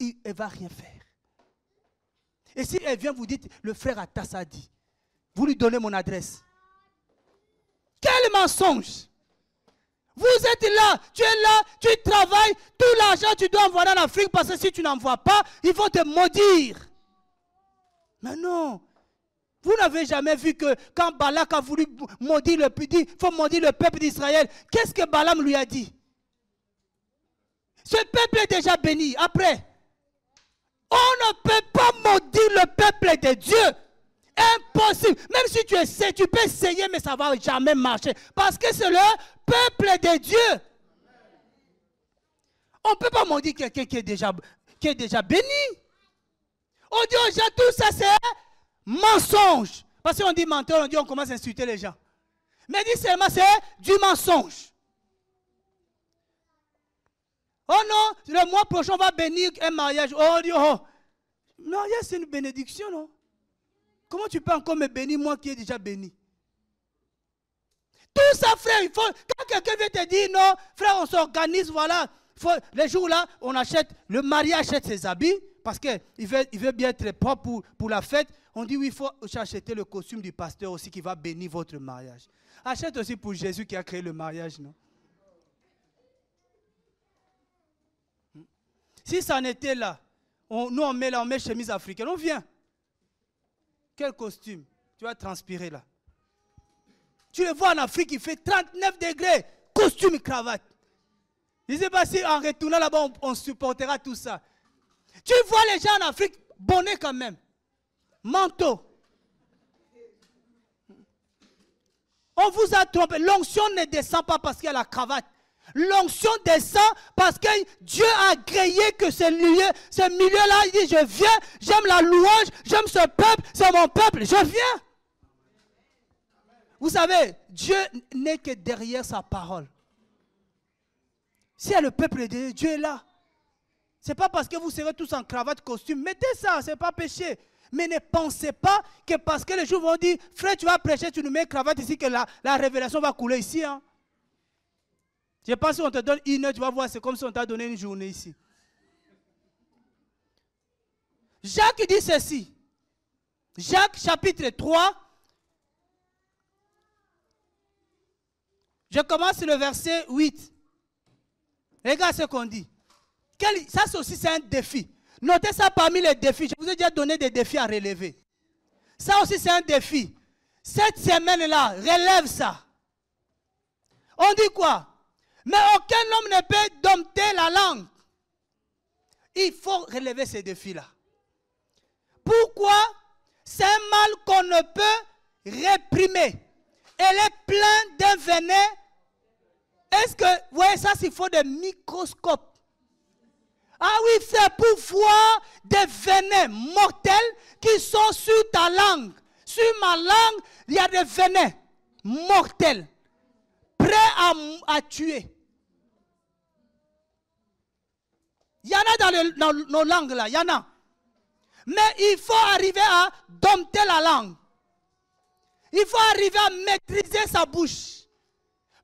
Elle ne va rien faire. Et si elle vient vous dites, le frère Atas a dit, vous lui donnez mon adresse. Quel mensonge! Vous êtes là, tu es là, tu travailles, tout l'argent tu dois envoyer en Afrique parce que si tu n'envoies pas, ils vont te maudire. Mais non. Vous n'avez jamais vu que quand Balak a voulu maudire le peuple, il faut maudire le peuple d'Israël. Qu'est-ce que Balaam lui a dit? Ce peuple est déjà béni. Après, on ne peut pas maudire le peuple de Dieu. Impossible. Même si tu essaies, tu peux essayer, mais ça ne va jamais marcher. Parce que c'est le peuple de Dieu. On ne peut pas maudire quelqu'un qui est déjà béni. On dit aux gens, tout ça c'est mensonge. Parce qu'on dit menteur, on commence à insulter les gens. Mais dit seulement c'est du mensonge. Oh non, le mois prochain on va bénir un mariage. Oh Dieu, oh. Mariage c'est une bénédiction, non? Comment tu peux encore me bénir, moi qui est déjà béni? Tout ça, frère, il faut. Quand quelqu'un vient te dire non, frère, on s'organise, voilà. Les jours là, on achète, le mari achète ses habits parce qu'il veut bien être propre pour la fête. On dit oui, il faut acheter le costume du pasteur aussi qui va bénir votre mariage. Achète aussi pour Jésus qui a créé le mariage, non? Si ça en était là, nous on met chemise africaine, on vient. Quel costume? Tu vas transpirer là. Tu le vois en Afrique, il fait 39 degrés, costume et cravate. Je ne sais pas si en retournant là-bas, on supportera tout ça. Tu vois les gens en Afrique, bonnet quand même. Manteau. On vous a trompé. L'onction ne descend pas parce qu'il y a la cravate. L'onction descend parce que Dieu a agréé que ce milieu-là, il dit, je viens, j'aime la louange, j'aime ce peuple, c'est mon peuple, je viens. Vous savez, Dieu n'est que derrière sa parole. Si le peuple est derrière, Dieu est là. Ce n'est pas parce que vous serez tous en cravate, costume, mettez ça, ce n'est pas péché. Mais ne pensez pas que parce que les gens vont dire, frère, tu vas prêcher, tu nous mets une cravate ici, que la révélation va couler ici. Hein. Je pense qu'on te donne une heure, tu vas voir, c'est comme si on t'a donné une journée ici. Jacques dit ceci. Jacques chapitre 3. Je commence le verset 8. Regarde ce qu'on dit. Ça aussi c'est un défi. Notez ça parmi les défis. Je vous ai déjà donné des défis à relever. Ça aussi c'est un défi. Cette semaine-là, relève ça. On dit quoi? Mais aucun homme ne peut dompter la langue. Il faut relever ces défis-là. Pourquoi? C'est un mal qu'on ne peut réprimer. Elle est pleine d'un venin. Est-ce que, vous voyez ça, s'il faut des microscopes. Ah oui, c'est pour voir des venins mortels qui sont sur ta langue. Sur ma langue, il y a des venins mortels, prêts à tuer. Il y en a dans nos langues là, il y en a. Mais il faut arriver à dompter la langue. Il faut arriver à maîtriser sa bouche.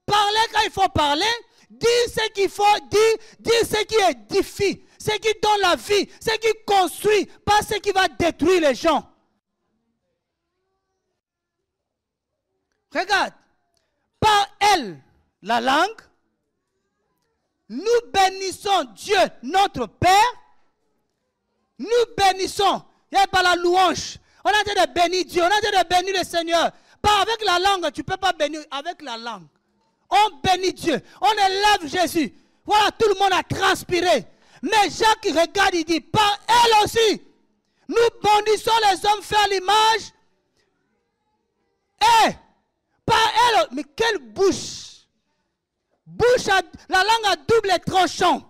Parler quand il faut parler, dire ce qu'il faut dire ce qui édifie, ce qui donne la vie, ce qui construit, pas ce qui va détruire les gens. Regarde, par elle, la langue, nous bénissons Dieu, notre Père. Nous bénissons, il n'y a pas la louange. On a dit de bénir Dieu, on a dit de bénir le Seigneur. Pas avec la langue, tu ne peux pas bénir avec la langue. On bénit Dieu, on élève Jésus. Voilà, tout le monde a transpiré. Mais Jacques regarde, il dit, par elle aussi, nous bénissons les hommes faits à l'image. Et, par elle, mais quelle bouche! La langue à double tranchant.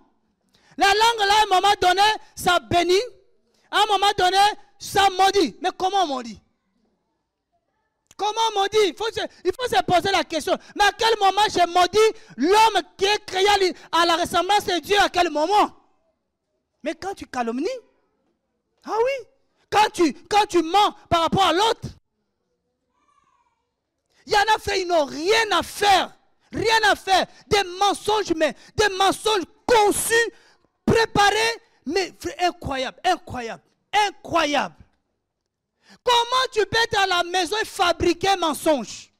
La langue là, à un moment donné, ça bénit. À un moment donné, ça maudit. Mais comment maudit? Comment maudit? Il faut se poser la question. Mais à quel moment j'ai maudit l'homme qui est créé à la ressemblance de Dieu? À quel moment? Mais quand tu calomnies, ah oui, quand tu mens par rapport à l'autre, il y en a fait, ils n'ont rien à faire. Rien à faire. Des mensonges, mais des mensonges conçus, préparés, mais incroyable, incroyable, incroyable. Comment tu peux être à la maison et fabriquer un mensonge?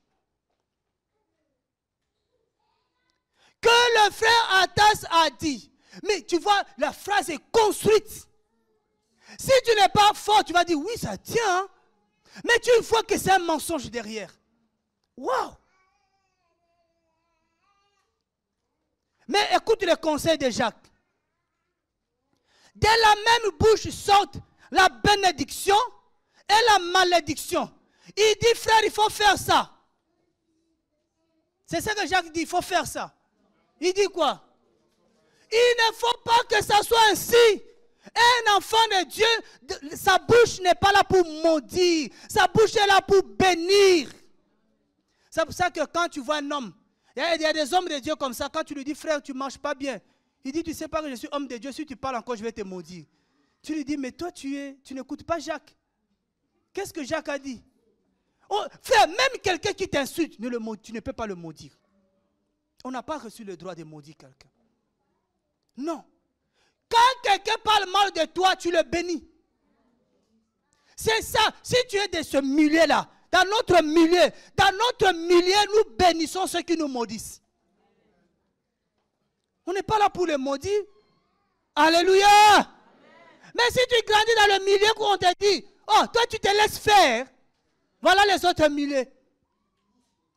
Que le frère Atas a dit. Mais tu vois, la phrase est construite. Si tu n'es pas fort, tu vas dire, oui, ça tient. Hein? Mais tu vois que c'est un mensonge derrière. Waouh! Mais écoute les conseils de Jacques. De la même bouche sortent la bénédiction et la malédiction. Il dit, frère, il faut faire ça. C'est ça que Jacques dit, il faut faire ça. Il dit quoi? Il ne faut pas que ça soit ainsi. Un enfant de Dieu, sa bouche n'est pas là pour maudire. Sa bouche est là pour bénir. C'est pour ça que quand tu vois un homme, il y a des hommes de Dieu comme ça, quand tu lui dis, frère, tu ne manges pas bien. Il dit, tu ne sais pas que je suis homme de Dieu, si tu parles encore, je vais te maudire. Tu lui dis, mais toi, tu n'écoutes pas Jacques. Qu'est-ce que Jacques a dit? Oh, frère, même quelqu'un qui t'insulte, tu ne peux pas le maudire. On n'a pas reçu le droit de maudire quelqu'un. Non. Quand quelqu'un parle mal de toi, tu le bénis. C'est ça. Si tu es de ce milieu-là, dans notre milieu, nous bénissons ceux qui nous maudissent. On n'est pas là pour les maudire. Alléluia. Amen. Mais si tu grandis dans le milieu où on te dit, oh, toi tu te laisses faire, voilà les autres milieux.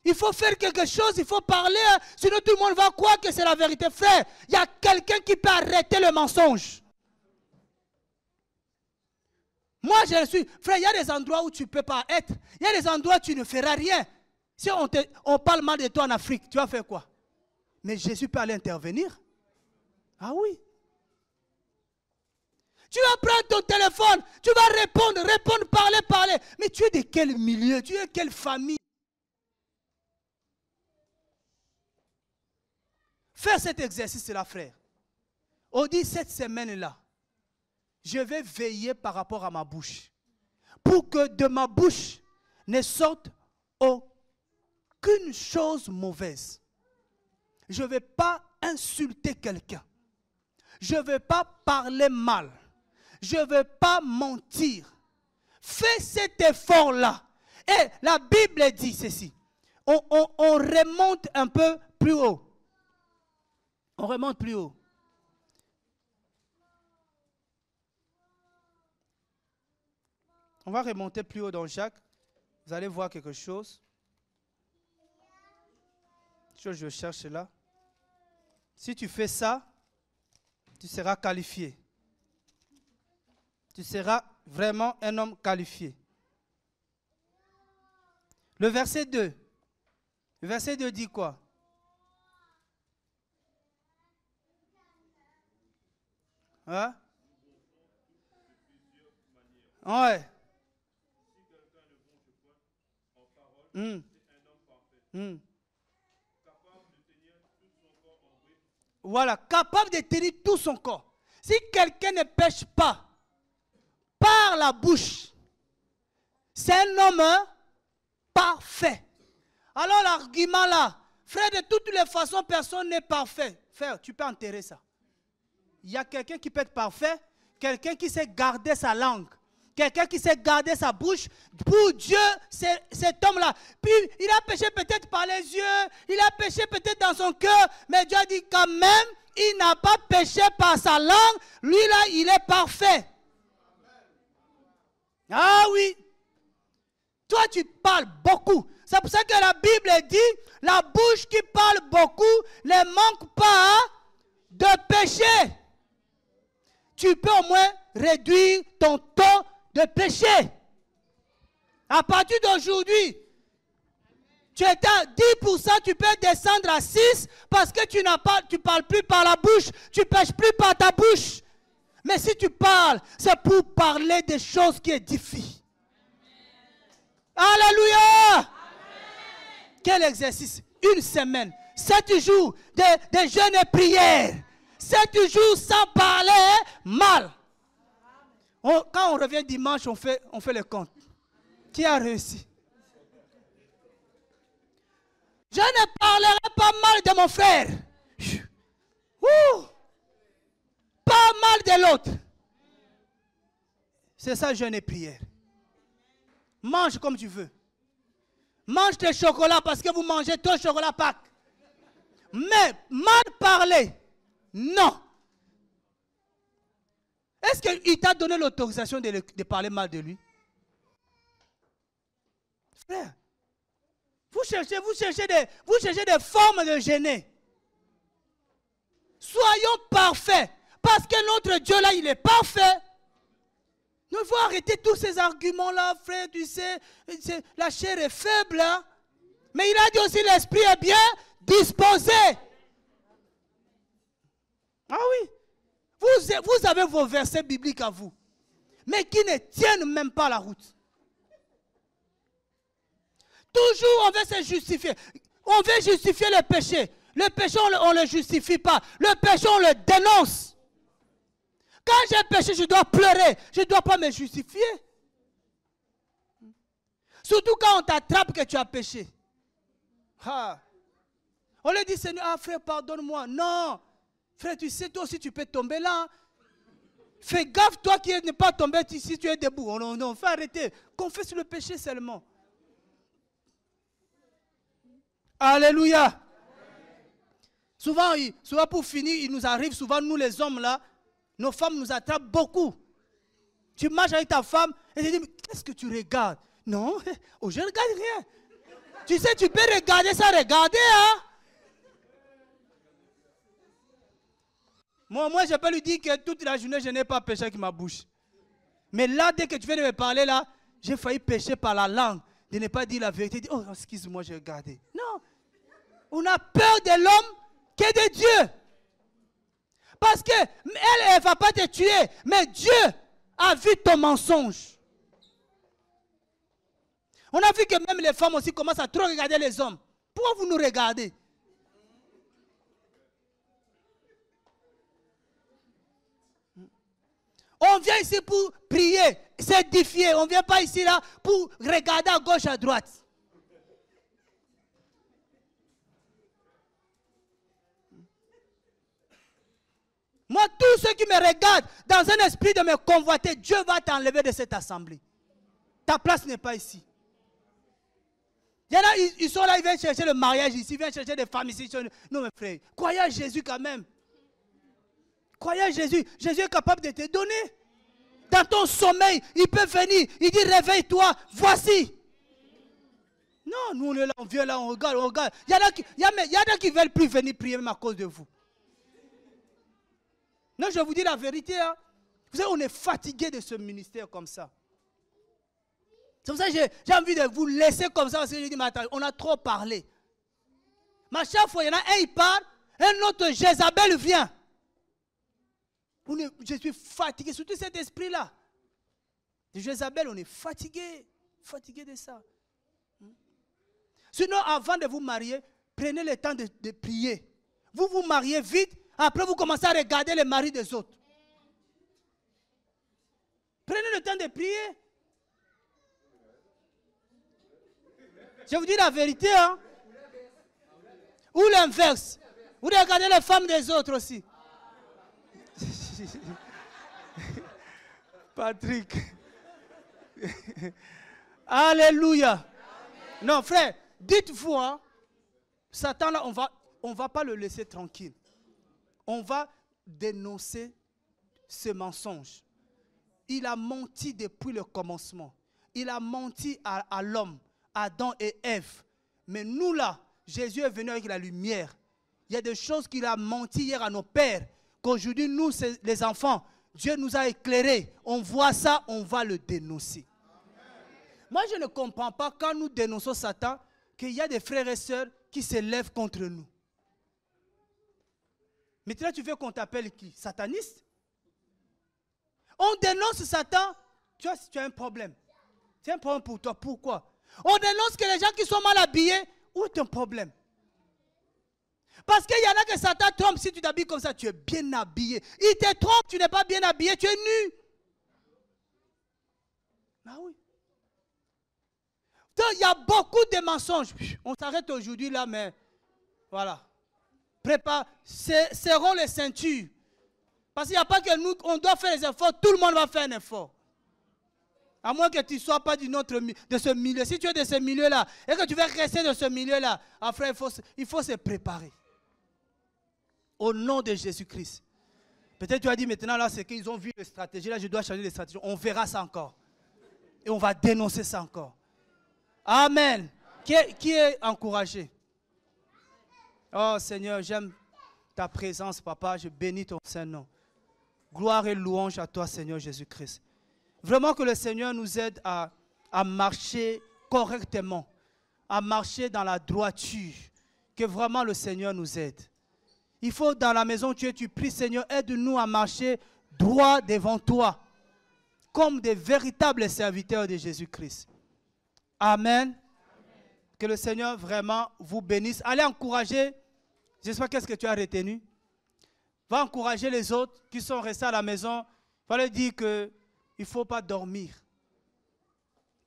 Il faut faire quelque chose, il faut parler, sinon tout le monde va croire que c'est la vérité. Frère, il y a quelqu'un qui peut arrêter le mensonge. Moi, je suis... Frère, il y a des endroits où tu ne peux pas être. Il y a des endroits où tu ne feras rien. Si on parle mal de toi en Afrique, tu vas faire quoi? Mais Jésus peut aller intervenir. Ah oui. Tu vas prendre ton téléphone, tu vas répondre, parler. Mais tu es de quel milieu? Tu es de quelle famille? Fais cet exercice-là, frère. On dit cette semaine-là, je vais veiller par rapport à ma bouche. Pour que de ma bouche ne sorte aucune chose mauvaise. Je ne vais pas insulter quelqu'un. Je ne vais pas parler mal. Je ne vais pas mentir. Fais cet effort-là. Et la Bible dit ceci. On remonte un peu plus haut. On remonte plus haut. On va remonter plus haut dans Jacques. Vous allez voir quelque chose. Je cherche là. Si tu fais ça, tu seras qualifié. Tu seras vraiment un homme qualifié. Le verset 2. Verset 2 dit quoi? Hein? Ouais. Voilà, capable de tenir tout son corps. Si quelqu'un ne pêche pas par la bouche, c'est un homme parfait. Alors l'argument là, frère, de toutes les façons, personne n'est parfait. Frère, tu peux enterrer ça. Il y a quelqu'un qui peut être parfait, quelqu'un qui sait garder sa langue, quelqu'un qui sait garder sa bouche. Pour Dieu, cet homme-là, puis il a péché peut-être par les yeux, il a péché peut-être dans son cœur, mais Dieu a dit quand même, il n'a pas péché par sa langue, lui là, il est parfait. Ah oui. Toi, tu parles beaucoup. C'est pour ça que la Bible dit, la bouche qui parle beaucoup ne manque pas de péché. Tu peux au moins réduire ton taux de péché. À partir d'aujourd'hui, tu es à 10%, tu peux descendre à 6% parce que tu ne parles plus par la bouche, tu ne pêches plus par ta bouche. Mais si tu parles, c'est pour parler des choses qui édifient. Alléluia! Amen. Quel exercice? Une semaine, 7 jours de jeûne et prière. 7 jours sans parler mal. Quand on revient dimanche, on fait le compte. Qui a réussi? Je ne parlerai pas mal de mon frère. Pas mal de l'autre. C'est ça, jeûne et prière. Mange comme tu veux. Mange tes chocolats parce que vous mangez ton chocolat Pâques. Mais mal parler, non. Est-ce qu'il t'a donné l'autorisation de parler mal de lui? Frère, vous cherchez des formes de gêner. Soyons parfaits. Parce que notre Dieu là, il est parfait. Il faut arrêter tous ces arguments-là, frère, tu sais, la chair est faible. Hein? Mais il a dit aussi l'esprit est bien disposé. Ah oui. Vous avez vos versets bibliques à vous, mais qui ne tiennent même pas la route. Toujours on veut se justifier. On veut justifier le péché. Le péché, on ne le justifie pas. Le péché, on le dénonce. Quand j'ai péché, je dois pleurer. Je ne dois pas me justifier. Surtout quand on t'attrape que tu as péché. Ah. On lui dit, Seigneur, ah frère, pardonne-moi. Non. Frère, tu sais, toi aussi, tu peux tomber là. Fais gaffe, toi qui n'es pas tombé si tu es debout. Oh, non, non, faut arrêter. Confesse le péché seulement. Alléluia. Souvent, pour finir, il nous arrive, souvent, nous les hommes là, nos femmes nous attrapent beaucoup. Tu marches avec ta femme et tu dis, qu'est-ce que tu regardes? Non, oh, je ne regarde rien. Tu sais, tu peux regarder sans regarder, hein? Moi, je peux lui dire que toute la journée, je n'ai pas péché avec ma bouche. Mais là, dès que tu viens de me parler, là, j'ai failli pécher par la langue. De ne pas dire la vérité. Dire, oh, excuse-moi, j'ai regardé. Non. On a peur de l'homme que de Dieu. Parce qu'elle ne va pas te tuer. Mais Dieu a vu ton mensonge. On a vu que même les femmes aussi commencent à trop regarder les hommes. Pourquoi vous nous regardez? On vient ici pour prier, s'édifier. On ne vient pas ici là pour regarder à gauche, à droite. Moi, tous ceux qui me regardent dans un esprit de me convoiter, Dieu va t'enlever de cette assemblée. Ta place n'est pas ici. Il y en a, ils sont là, ils viennent chercher le mariage ici, ils viennent chercher des femmes ici. Non, mes frères, croyez à Jésus quand même. Croyez à Jésus. Jésus est capable de te donner. Dans ton sommeil, il peut venir. Il dit, réveille-toi, voici. Non, nous on est là, on vient là, on regarde, on regarde. Il y en a qui ne veulent plus venir prier même à cause de vous. Non, je vous dis la vérité. Hein. Vous savez, on est fatigué de ce ministère comme ça. C'est pour ça que j'ai envie de vous laisser comme ça. Parce que je dis, mais attends, on a trop parlé. Mais chaque fois, il y en a un, il part, un autre Jézabel vient. Je suis fatigué, surtout cet esprit-là. De Jézabel, on est fatigué. Fatigué de ça. Sinon, avant de vous marier, prenez le temps de prier. Vous vous mariez vite, après vous commencez à regarder les maris des autres. Prenez le temps de prier. Je vous dis la vérité, hein. Ou l'inverse. Vous regardez les femmes des autres aussi. Patrick. Alléluia. Amen. Non, frère, dites-vous, hein, Satan, là, on va pas le laisser tranquille. On va dénoncer ce mensonge. Il a menti depuis le commencement. Il a menti à l'homme, Adam et Ève. Mais nous là, Jésus est venu avec la lumière. Il y a des choses qu'il a menti hier à nos pères, qu'aujourd'hui nous, les enfants, Dieu nous a éclairés. On voit ça, on va le dénoncer. Amen. Moi, je ne comprends pas quand nous dénonçons Satan, qu'il y a des frères et sœurs qui se lèvent contre nous. Maintenant, tu veux qu'on t'appelle qui? Sataniste? On dénonce Satan, tu as un problème. C'est un problème pour toi. Pourquoi? On dénonce que les gens qui sont mal habillés, où est ton problème? Parce qu'il y en a que Satan trompe, si tu t'habilles comme ça, tu es bien habillé. Il te trompe, tu n'es pas bien habillé, tu es nu. Ah oui. Donc, il y a beaucoup de mensonges. On s'arrête aujourd'hui là, mais voilà. Prépare, serrons les ceintures. Parce qu'il n'y a pas que nous, on doit faire les efforts, tout le monde va faire un effort. À moins que tu ne sois pas de ce milieu. Si tu es de ce milieu-là et que tu veux rester de ce milieu-là, après, il faut se préparer. Au nom de Jésus-Christ. Peut-être tu as dit maintenant, là, c'est qu'ils ont vu les stratégies. Là, je dois changer les stratégies. On verra ça encore. Et on va dénoncer ça encore. Amen. Qui est encouragé? Oh Seigneur, j'aime ta présence, papa. Je bénis ton Saint-Nom. Gloire et louange à toi, Seigneur Jésus-Christ. Vraiment que le Seigneur nous aide à marcher correctement, à marcher dans la droiture. Que vraiment le Seigneur nous aide. Il faut dans la maison où tu pries, Seigneur, aide-nous à marcher droit devant toi, comme des véritables serviteurs de Jésus-Christ. Amen. Que le Seigneur vraiment vous bénisse. Allez encourager, j'espère qu'est-ce que tu as retenu. Va encourager les autres qui sont restés à la maison. Va leur dire qu'il ne faut pas dormir.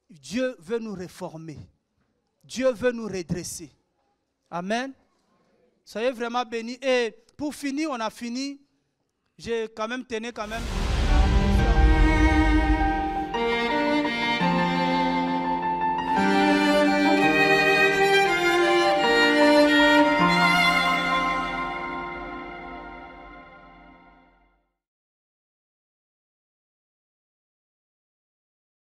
Dieu veut nous réformer. Dieu veut nous redresser. Amen. Soyez vraiment bénis. Et pour finir, on a fini. J'ai quand même tenu